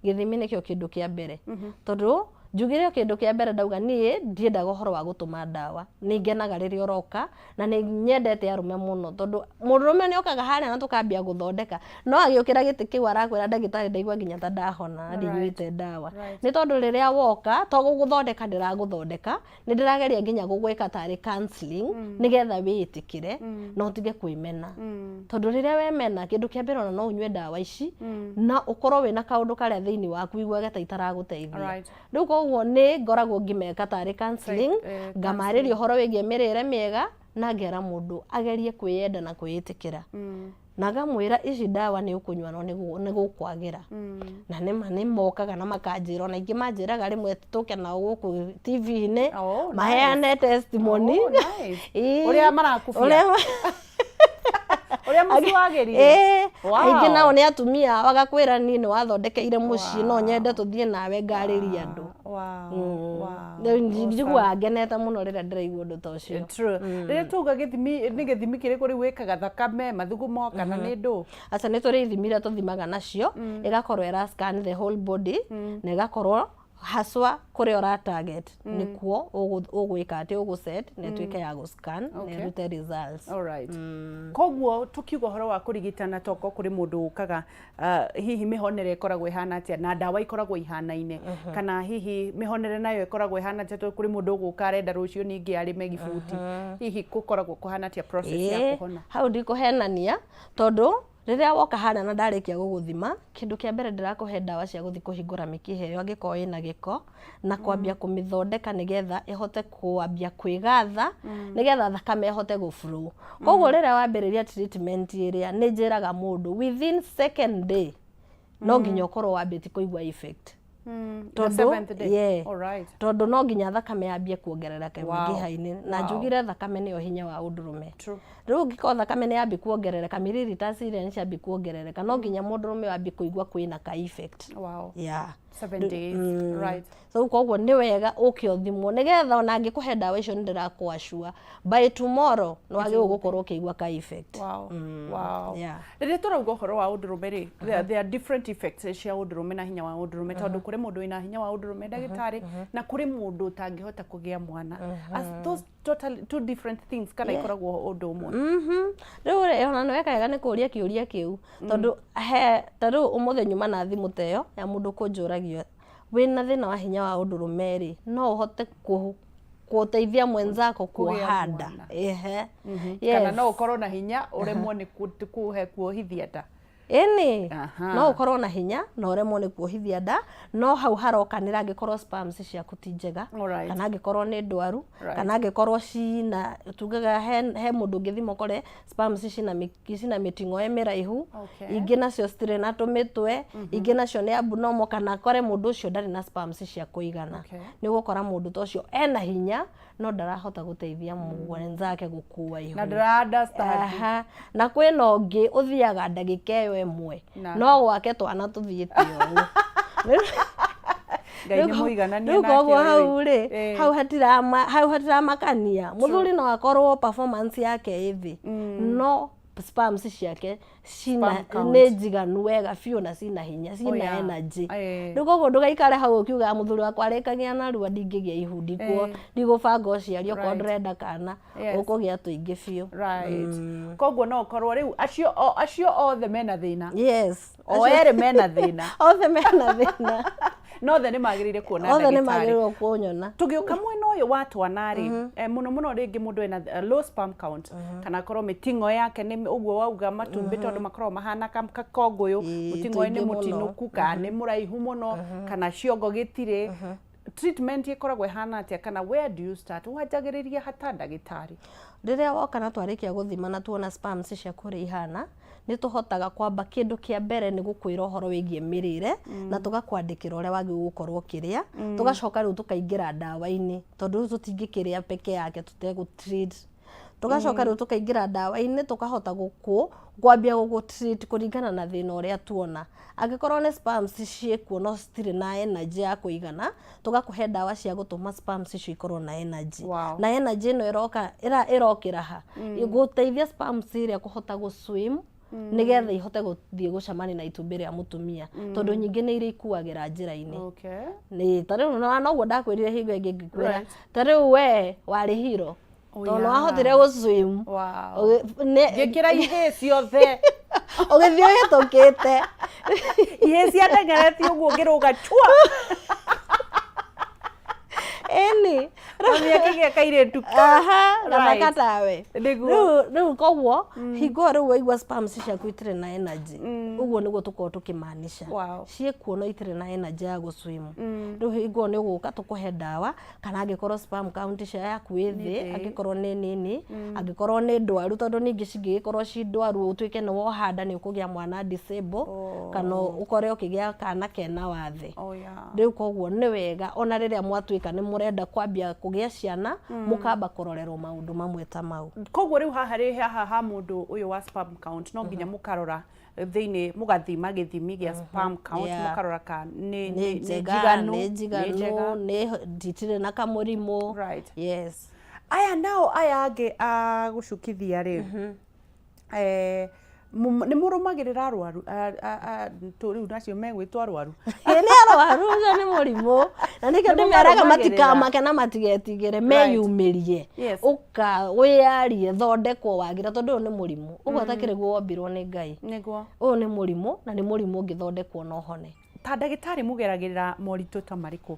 gĩthimi nĩkĩo kĩndũ kĩa mbere tondũ njugire kindu kia mbere ndauga nie ndiendaga uhoro wa gutuma ndawa ni ngenaga riria uroka na ni nyendete arume muno tondu murume ni okaga haria na tukambia guthondeka no agiukira giti kiu arakwira ndagitari ndaigua nginya ta ndahona ndinyuite ndawa ni tondu riria woka to guguthondeka ndiraguthondeka ni ndirageria nginya gugwika tari counseling nigetha wiitikire no utige kwimena tondu riria wemena kindu kia mbere ona no unywe ndawa ici na ukorwo wina kaundu karia thiini waku igwage ta itaraguteithia riu koguo ni ngoragwo ngimeka tari counseling ngamariria uhoro wigie mirire miega na ngera mundu agerie kwiyenda na kwiyitikira na ngamwira ici ndawa ni ukunywa no ni gukwagira na ni mokaga na makanjira na ingi manjiraga rimwe tuke na guku TV-ini maheane testimony uria marakufia uria muciwagirire aingi nao ni atumia wagakwira ni wathondekeire mucii no nyende tuthie nawe ngariria andu njigua ngenete muno riria ndiraigua undu ta ucio riria tuga githimi ni githimi kiriku riu wikaga thakame mathugumo kana ni ndu acha ni turi ithimi iria tuthimaga nacio igakorwo era scan the whole body na igakorwo haswa kuri ora target nikuo ugwika ati uguset na twike ya go scan na rute results. Alright. Koguo tukiuga horo wa kurigitana toko kuri mundu ukaga hihi mihonere ikoragwo ihana atia na ndawa ikoragwo ihanaine kana hihi mihonere nayo ikoragwo ihana atia kuri mundu uguka arenda rucio ningi ari megibuti hihi gukoragwo kuhana atia process ya kuhona hau ndikuhenania tondu riria woka hana na ndarikia guguthima kindu kia mbere ndirakuhe ndawa cia guthi kuhingura mikihe yo angiko ina giko na kwambia kumithondeka nigetha ihote kwambia kwigatha nigetha thakame ihote go flow koguo riria wambiriria treatment iria ni njiraga mundu within second day no nginya ukorwo wambiti kuigua effect tondu no nginya thakame yambie kuongerereka mikiha-ini na njugire thakame niyo hinya wa undurume riu ngiko thakame ni yambie kuongerereka mililiters iria ni ciambie kuongerereka no nginya mundurume wambie kuigua kwina ka effect 7 days right so koguo ni wega ukiothimwo nigetha ona angikuhe ndawa icio ndirakwashua by tomorrow no wage gukorwo kigwa ka effect riria turauga horo wa undurume ri there are different effects cia undurume na hinya wa undurume tondu kuri mundu ina hinya wa undurume ndagitari na kuri mundu utangihota kugia mwana as those totally two different things kana ikoragwo undu umwe riu ona no wekaga ni kuria kiuria kiu tondu taru umuthe nyuma na thimu teyo ya mundu kunjuragio wina thina wa hinya wa undurume ri no uhote kuteithia mwenzako kuhanda kana no ukorwo na hinya uremwo ni kuhe kuohithia nda no ukorwo na hinya na uremwo ni kuohithia nda no hau harokanira angikorwo sperms ciaku ti njega kana angikorwo ni ndwaru kana angikorwo cina tugaga he mundu ngithima kore sperms cina mitingo emiraihu ingi nacio citire na tumitwe ingi nacio ni abnormal kana kore mundu ucio ndari na sperms cia kuigana ni gukora mundu ta ucio ena hinya no ndarahota guteithia mwenzake gukua ihu na ndara understand na kwina ungi uthiaga ndagika iyo emwe no gwake twana tuthiite ugu ngai ni muiganania nake koguo hau ri hau hatiramakania muthuri no akorwo performance yake ithi no sperms ciake cina ni njiganu wega biu na cina hinya cina energy riu koguo ndugaikare hau ukiuga muthuri wakwa arikagia na ruo ndingigia ihu ndigubanga uciari okorwo ndurenda kana ukugia tuingi biu koguo no ukorwo riu acio othe mena thina o ere mena thina othe mena thina no the ni magirire kuona ndagitari othe ni magirire kuonyona tugiuka mwena uyu wa twana ri muno ringi mundu ena low sperm count kana korwo mitingo yake ni uguo wauga matumbi tondu makorwo mahana kakonguyu mutingo ni mutinuku kana ni muraihu muno kana ciongo gitire treatment ikoragwo ihana atia kana where do you start wajagiriria hata ndagitari riria woka na twarikia guthima na tuona sperms cia kuri ihana ni tuhotaga kwamba kindu kia mbere ni gukwira uhoro wigie mirire na tugakwandikira uria wagi gukorwo kiria tugacoka riu tukaingira ndawa-ini tondu tutingikiria peke yake tutegu treat tugacoka riu tukaingira ndawa-ini tukahota kwambia gugutreat kuringana na thina uria tuona angikorwo ni sperms ciekuo no citire na energy ya kuigana tugakuhe ndawa cia gutuma sperms icio ikorwo na energy na energy no irokira ha guteithia sperms iria kuhota gu swim nigetha ihote guthie gucamani na itumbĩ rĩa mũtumia tondu nyingĩ nĩ irĩ ikuagĩra njĩra-inĩ. Okay. Nĩ tarĩu noguo ndakwĩrire hingo ĩngĩ ngĩkwĩra tarĩu we warĩ hero tondũ wahotire gũswim ngĩkĩra ihĩ ciothe ũgĩthiĩ ũhĩtũkĩte ihĩ ciandengeretie ũguo ngĩrũga chua eni Mami akĩgĩa kairĩtu gathaka tawe rĩu koguo hingo rĩu waigua sperms ciaku itirĩ na energy ũguo nĩguo tũkorwo tũkĩmaanisha ciĩkuo no itirĩ na energy ya gũswim rĩu hingo nĩ ũgũka tũkũhe ndawa kana angĩkorwo sperm count cia yaku ĩ thĩ angĩkorwo nĩ nini angĩkorwo nĩ ndwaru tondũ ningĩ cingĩgĩkorwo ci ndwaru ũtuĩke nĩ woha nda nĩ ũkũgĩa mwana disable kana ũkore ũkĩgĩa kana kena wathe rĩu koguo nĩ wega ona rĩrĩa mwatuĩka nĩ mũrenda kwambia kugĩa ciana mukamba kurorerwo maundu mamwe ta mau. Koguo riu haha ha mundu uyu wa sperm count no nginya mukarora thiini mugathima githimi gia sperm count mukarora ka ni njiganu ni nditire na kamurimu. Yes. Aya nao aya angi a gucukithia ri nĩ mũrũmagĩrĩra arwaru riu nacio megwĩtwo arwaru nĩ arwaru ũcio nĩ mũrimũ na nĩkĩo ndĩmeraga matikamake na matigetigĩre meyumĩrie ũka wĩyarie thondekwo wagira tondũ ũyũ nĩ mũrimũ ũguo atakĩrĩ wombirwo nĩ Ngai ũyũ nĩ mũrimũ na nĩ mũrimũ ũngĩthondekwo na ũhone. Ta ndagĩtarĩ mũgeragĩrĩra moritũ ta marĩkũ?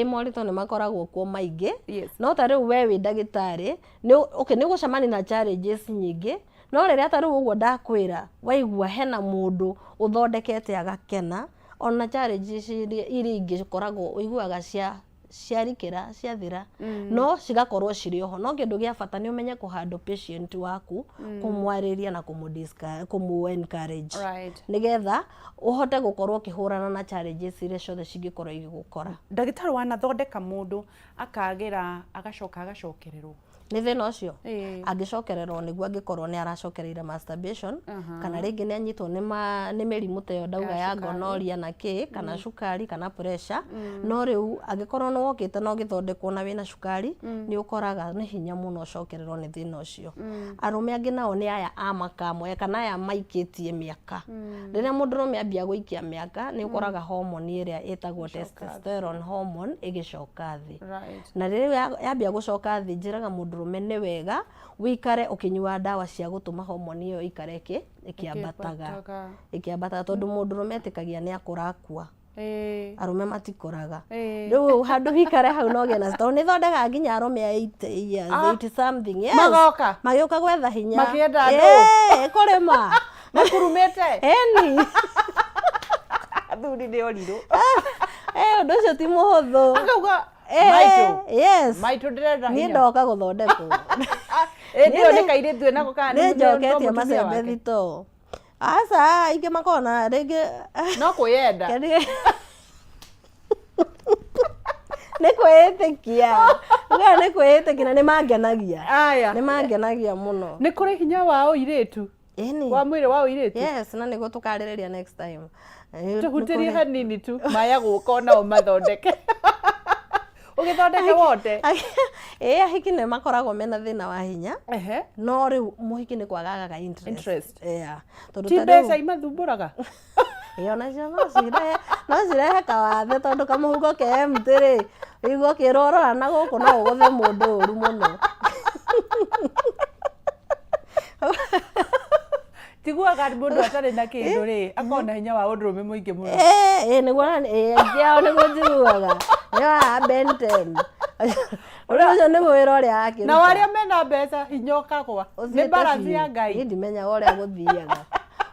Moritũ nĩ makoragwo kuo maingĩ no ta rĩu we wĩ ndagĩtarĩ nĩ ũgũcemania na challenges nyingĩ no rĩrĩa ta rĩu ũguo ndakwĩra waigua hena mũndũ ũthondekete agakena ona challenges iria ingĩ koragwo ũiguaga ciarikĩra ciathira no cigakorwo cirĩ oho no kĩndũ gĩa bata nĩ ũmenye kũhandle patient waku kũmwarĩria na kũmũ encourage nĩgetha ũhote gũkorwo ũkĩhũrana na challenges iria ciothe cingĩkorwo igĩgũkora. Ndagĩtarĩ wanathondeka mũndũ akagĩra agacokererwo nĩ thĩna ũcio angĩcokererwo nĩguo angĩkorwo nĩ aracokereire masturbation kana rĩngĩ nĩ anyitwo nĩ mĩrimũ ta ĩyo ndauga ya gonorrhea na kana cukari kana pressure no rĩu angĩkorwo nĩ wokĩte no gĩthondekwo na wĩna cukari nĩ ũkoraga nĩ hinya mũno ũcokererwo nĩ thĩna ũcio. Arũme angĩ nao nĩ aya a makamwe kana aya maikĩtie mĩaka rĩrĩa mũndũrũme ambia gũikia mĩaka nĩ ũkoraga hormone ĩrĩa ĩtagwo testosterone hormone ĩgĩcoka thĩ na rĩrĩa yambia gũcoka thĩ njĩraga mũndũ nĩ wega wikare ũkinyua ndawa cia gũtũma hormone ĩyo ikare ĩkĩambataga tondũ mũndũrũme etĩkagia nĩ akũrakua arũme matikoraga rĩu handũ hikare hau no gena tondũ nĩ thondekaga nginya arũme a 80 years 80 something magĩũka gwetha hinya kũrĩma makurumĩte athuri nĩ orirũ ũndũ ũcio ti mũhũthũ akauga maitũ ndĩrenda hinya niĩ ndoka gũthondekwo ndio nĩ kairĩtu enako kana nĩ njoketie macembe thito aca ingĩ makona rĩngĩ no kwĩyenda nĩ kwĩĩtĩkia nĩ kwĩĩtĩkia na nĩ mangenagia mũno. Nĩ kũrĩ hinya wa ũirĩtu wa mwĩrĩ wa ũirĩtu? Yes, na nĩguo tũkarĩrĩria next time tuhutĩrie hanini tu maya gũka nao mathondeke ugithondeke wote ahiki nĩ makoragwo mena thĩna wa hinya no rĩu mũhiki nĩ kwagaga interest tondũ ta mbeca imathumbũraga nacio no cirehe kawathe tondũ kamũhuko ke empty-rĩ wĩigua kĩrorora na gũkũ no ũgũthe mũndũ ũru mũno tiguaga mũndũ atarĩ na kĩndũ rĩ akona hinya wa ũndũrũme mũingĩ mũno nĩguo njiguaga nĩwa Benten ũcio nĩguo wĩra ũrĩa akĩruta na warĩa mena mbeca hinya ũkagwa nĩ balance ya Ngai. Niĩ ndimenyaga ũrĩa gũthiaga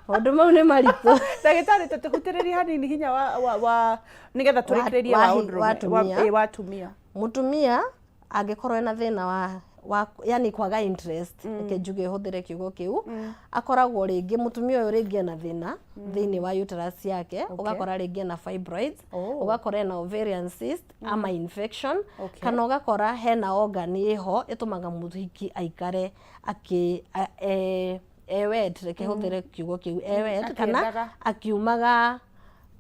maũndũ mau nĩ maritũ. Ndagĩtarĩ tũtũhutĩrĩrie hanini hinya wa nĩgetha tũrĩkĩrĩrie wa ũndũrũme wa atumia. Mũtumia angĩkorwo ena thĩna wa yani kwaga interest njuge hũthĩre kiugo kĩu akoragwo rĩngĩ mũtumia ũyũ rĩngĩ ena thĩna thĩinĩ wa uterus yake ũgakora rĩngĩ na fibroids ũgakora na ovarian cyst ama infection kana ũgakora hena organ ĩho ĩtũmaga mũhiki aikare wet reke hũthĩre kiugo kĩu wet kana akiumaga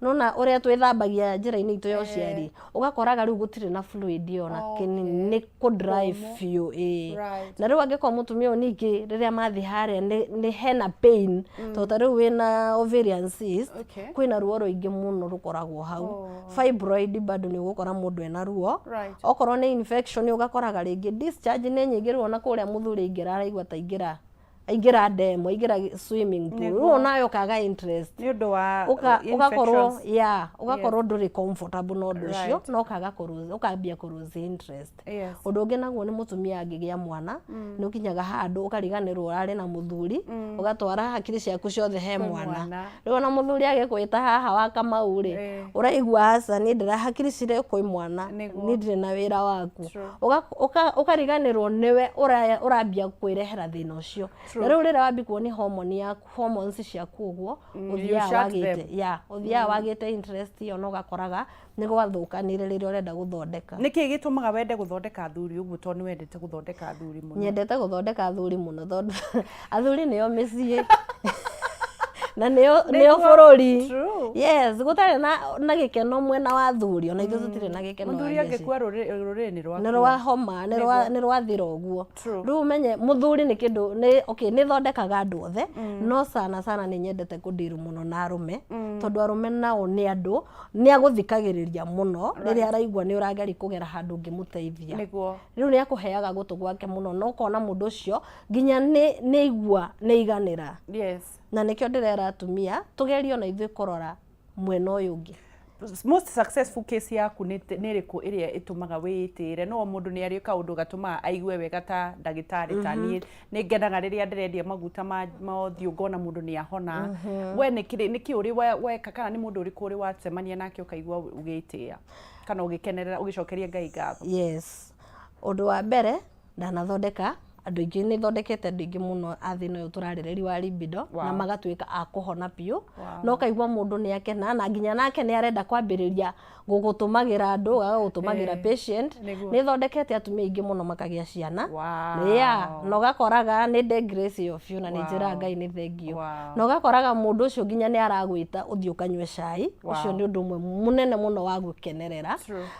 nona uria twithambagia njira-ini itu ya uciari ugakoraga riu gutire na fluid ona ni ku dry few na riu angiko mutumia ningi riria mathi haria ni hena pain to ta riu wina ovarian cyst kwina ruo ruingi muno rukoragwo hau fibroid bado ni ugukora mundu ena ruo okorwo ni infection ugakoraga ringi discharge ni nyingi ruona kuria muthuri ingira araigwa ta ingira demo ingira swimming pool ruo nayo kaga interest ni undu wa ugakorwo ugakorwo nduri comfortable no ndu cio no kaga kuruza ukambia kuruza interest undu ungi naguo ni mutumia angigia mwana ni ukinyaga handu ukariganirwo urari na muthuri ugatwara hakiri ciaku ciothe he mwana riu na muthuri agikwita haha wa Kamauri uraigua aca ni ndira hakiri cire kwi mwana ni ndire na wira waku ukariganirwo niwe urambia kwirehera thina ucio na riu rira wambi kuoni hormones ciaku uguo uthia wagite interest yo no gakoraga ni gwathukanire riria urenda guthondeka niki gitumaga wende guthondeka athuri uguo to ni wendete guthondeka athuri muno nyendete guthondeka athuri muno tondu athuri niyo micii na neo bururi yes gutare na gikeno mwena wa athuri ona ithu tutire na gikeno muthuri angikua rurini rwa ni rwa homa ni rwa thira uguo riu menye muthuri ni kindu ni ni thondekaga andu othe no sana ni nyendete kudiru muno na arume tondu arume nao ni andu ni aguthikagiriria muno riria araigua ni urageri kugera handu ngimuteithia riu ni akuheaga gutu gwake muno no kona mundu ucio nginya ni igua ni iganira na nikio ndirera atumia tugerio na ithui kurora mwena uyu ungi most successful case yaku ni riku iria itumaga witire no mundu ni ari kaundu gatuma aigue wega ta ndagitari ta ni ngenaga riria ndirendia maguta ma thiungona mundu ni ahona we niki uri weka kana ni mundu uri kuri wacemania nake ukaigua ugitia kana ugikenerera ugicokeria Ngai ngatho yes undu wa mbere ndanathondeka andu ingi ni thondekete andu ingi muno athina uyu turarereri wa libido na magatuika a kuhona piu no kaigwa mundu ni akena na nginya nake ni arenda kwambiriria gugutumagira andu gutumagira patient ni thondekete atumia ingi muno makagia ciana no gakoraga ni the grace of you na ni njira Ngai ni thengio no gakoraga mundu ucio nginya ni aragwita uthio kanywe cai ucio ni undu mwe munene muno wa gukenerera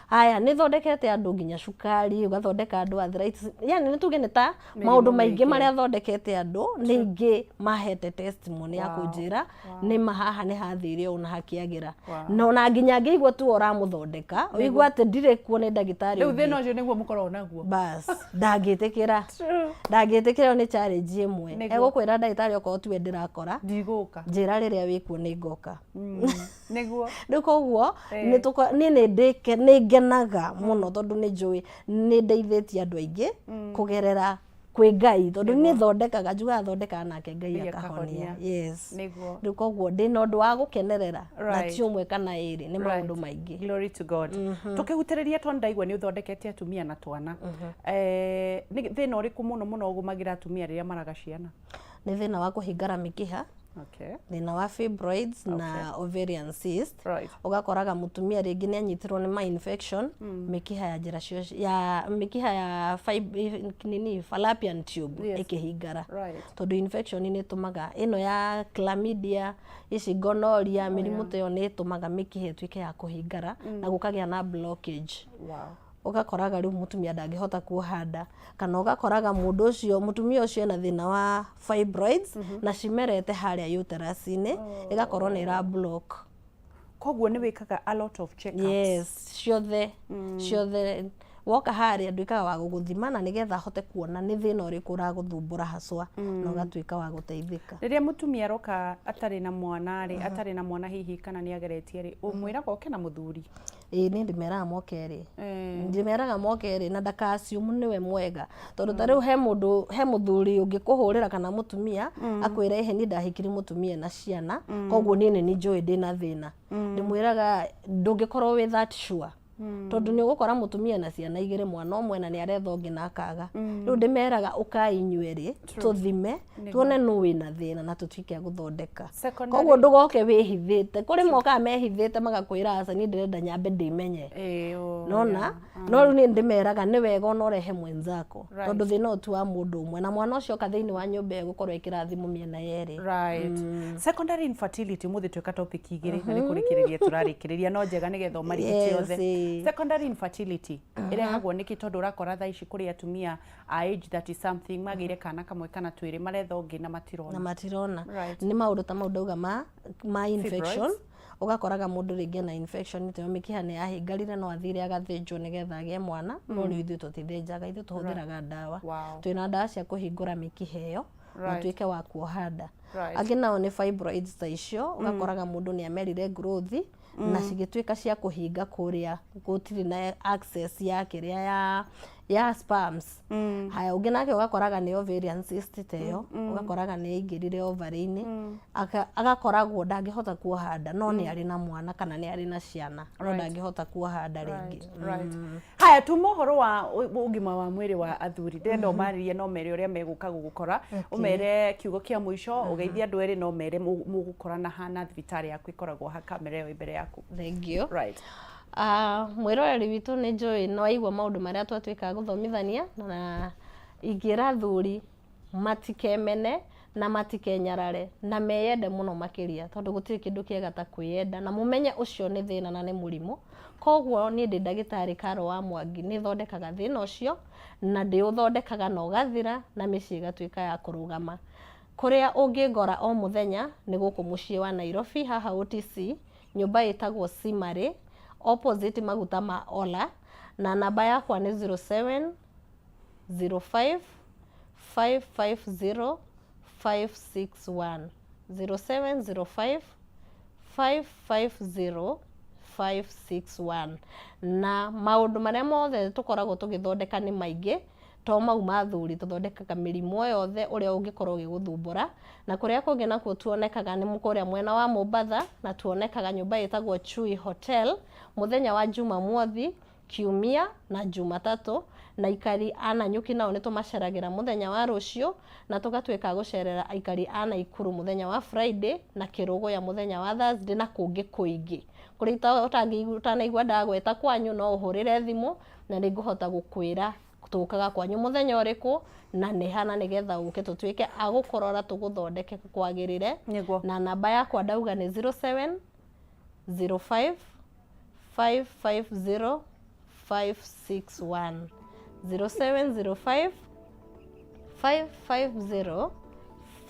haya ni thondekete andu nginya cukari ugathondeka andu arthritis yani ni tuge ni ta maundu maingi maria thondekete andu ningi mahete testimony ya kunjira ni mahaha ni hathire ona hakiagira no na nginya ngeigwa tu ora muthondeka uigwa ati ndire kuo ni ndagitari riu thina ucio niguo mukorwo naguo bas ndagitikira ni challenge imwe egukwira ndagitari okorwo tu ndirakora ndiguka njira riria wikuo ni ngoka niguo ndikoguo ni ngenaga muno tondu ni njui ni ndeithitie andu aingi kugerera kwi Ngai tondu ni thondekaga njuga thondeka nake Ngai akahonia yes niguo koguo ndi na undu wa gukenerera na ti umwe kana iri ni maundu maingi glory to God tukihutiriria to ndaigwa ni uthondekete atumia na twana ni thina uriku muno ugumagira atumia riria maraga ciana ni thina wa kuhingara mikiha thina wa fibroids na ovarian cyst ugakoraga mutumia ringi ni anyitirwo ni ma infection mikiha ya njira cio ya mikiha ya fallopian tube ikihingara tondu infection ni tumaga ino ya chlamydia ici gonorrhea mirimu teyo ni tumaga mikiha tuike ya kuhingara na gukagia na blockage ugakoraga riu mutumia ndangihota kuhanda kana ugakoraga mundu ucio mutumia ucio ena thina wa fibroids na cimerete haria uterus-ini igakorwo ni ra block koguo ni wikaga a lot of check-ups yes ciothe woka haria nduikaga wa guguthima na nigetha hote kuona ni thina uriku uraguthumbura haswa na ugatuika wa guteithika riria mutumia aroka atari na mwana atari na mwana hihi kana ni ageretie ri umwira goke na muthuri ni ndimeraga mokeri ndimeraga mokeri na ndakaciumu niwe mwega tondu tariu he muthuri ungikuhurira kana mutumia akwira ihe ni ndahikiri mutumia na ciana koguo ni njui ndina thina ndimwiraga ndungikorwo wi that sure tondu ni ugukora mutumia na ciana igire mwana umwe na ni aretha ungi na akaga riu ndimeraga ukai inyueri tuthime tuone nu wina thina na tutwike guthondeka koguo ndugoke wihithite kuri moka mehithite magakwira aca ni ndirenda nyambe ndimenye nona no riu ni ndimeraga ni wega ona urehe mwenzako tondu thina utu wa mundu umwe na mwana ucio ka thiini wa nyumba gukorwo ikirathimo miena yeri secondary infertility muthi tweka topic igiri na nikurikiriria turarikiriria no njega nigetha marigiti othe secondary infertility irehagwo niki tondu urakora tha ici kuri atumia age 30 something magire kana kamwe kana twiri maretha ungi na matirona ni maundu ta maundu uga ma infection ugakoraga mundu ringi na infection ito mikiha ni ahingarire no athire agathinjwo nigetha agie mwana no riu ithu tutithinjaga ithu tuhuthiraga ndawa twina ndawa cia kuhingura mikiha iyo na tuike wa kuoha nda angi nao ni fibroids ta icio ugakoraga mundu ni amerire growth na cigituika cia kuhinga kuria gutiri na access ya kiria ya sperms haya ungi nake ugakoraga ni ovarian cyst teyo ugakoraga ni ingirire ovary-ini agakoragwo ndangihota kuoha nda no ni ari na mwana kana ni ari na ciana no ndangihota kuoha nda ringi haya tumohoro wa ugima wa mwiri wa athuri ndendo maririe no mere uria meguka gugukora umere kiugo kia muico ugeithia andu eri no mere mugukora na hana thibitari yaku ikoragwo ha kamera yo imbere yaku thank you mwiroreri witu ni njui no aigua maundu maria twatwika guthomithania na ingira athuri matikemene na matikenyarare na meyende muno makiria tondu gutiri kindu kiega ta kwiyenda na mumenye ucio ni thina na ni murimo koguo ni ndi ndagitari Karo wa Mwangi ni thondekaga thina ucio na ndi uthondekaga na ugathira na micii gatwika ya kurugama kuria ungingora o muthenya ni guku mucii wa Nairobi haha OTC nyumba itagwo Simari opposite maguta ma Ola na namba yakwa ni 07 05 550 561 0705 550 561 na maundu maria mothe tukoragwo tugithondeka ni maingi to mau mathuri tuthondekaga mirimo yothe uria ungikorwo ugiguthumbura na kuria kungi nakuo tuonekaga ni mukuria mwena wa Mombasa na tuonekaga nyumba itagwo Chui Hotel muthenya wa Jumamothi Kiumia na Jumatatu na ikari ana nyuki nao ni tumaceragira muthenya wa rucio na tugatwika gucerera aikari ana ikuru muthenya wa Friday na kirugo ya muthenya wa Thursday na kungi kuingi kurita utanaigua ndagweta kwanyu no uhurire thimu na ninguhota gukwira tukaga kwanyu muthenya uriku na ni hana nigetha uke tutwike agukorora tuguthondeke kwagirire na namba yakwa ndauga ni 07 05 550 561 0705 550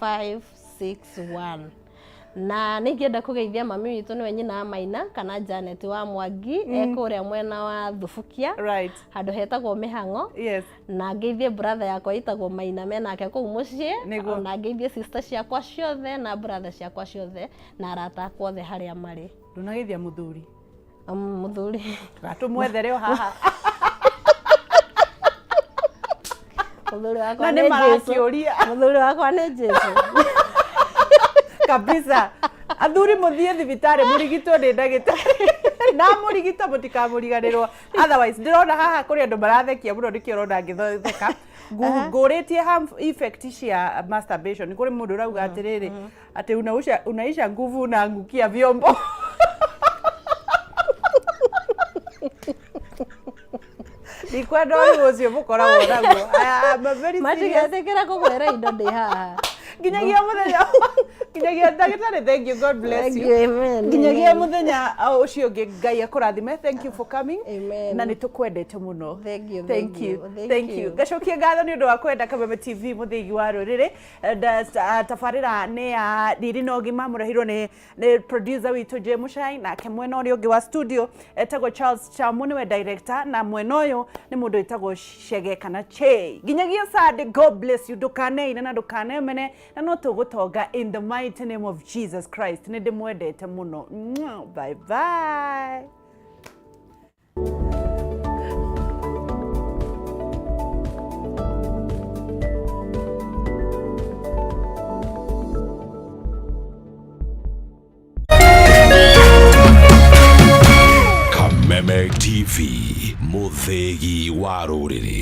561 na ningienda kugeithia mami witu niwe nyina Maina kana Janet wa Mwangi ekuria mwena wa Thufukia handu hetagwo Mihango na ngeithie brother yakwa itagwo Maina menake kuu mucii na ngeithie sister ciakwa ciothe na brother ciakwa ciothe na arata akwa othe haria mari ndunageithia muthuri muthuri gatumwethere o haha muthuri wakwa ni Jesu muthuri wakwa ni Jesu kabisa athuri muthie thibitari murigitwo ni ndagitari na murigita mutikamuriganirwo otherwise ndirona haha kuri andu marathekia muno nikio rona ngitheka nguritie harm effect cia masturbation kuri mundu urauga atiriri ati unaisha nguvu na ngukia vyombo Nikwenda ucio mukoragwo naguo matigathikira kugwira indo ndi haha nginyagia muthenya nginyagia ndagitari thank you God bless you nginyagia muthenya ucio ngi Ngai akurathime thank you for coming na nitukwendete muno thank you gacokie ngatho ni undu wa kwenda Kameme TV muthigi wa ruriri tafarira ni ya Ndiri na Ugima murahirwo ni producer witu J Mushai na ke mwena uri ungi wa studio etagwo Charles Chamu niwe director na mwena uyu ni mundu etagwo Shege kana Che nginyagia Sade God bless you dukane ina na dukane mene na no tugutonga in the mighty name of Jesus Christ ni ndimwendete muno bye bye Kameme TV. TV, muthegi wa rũrĩrĩ.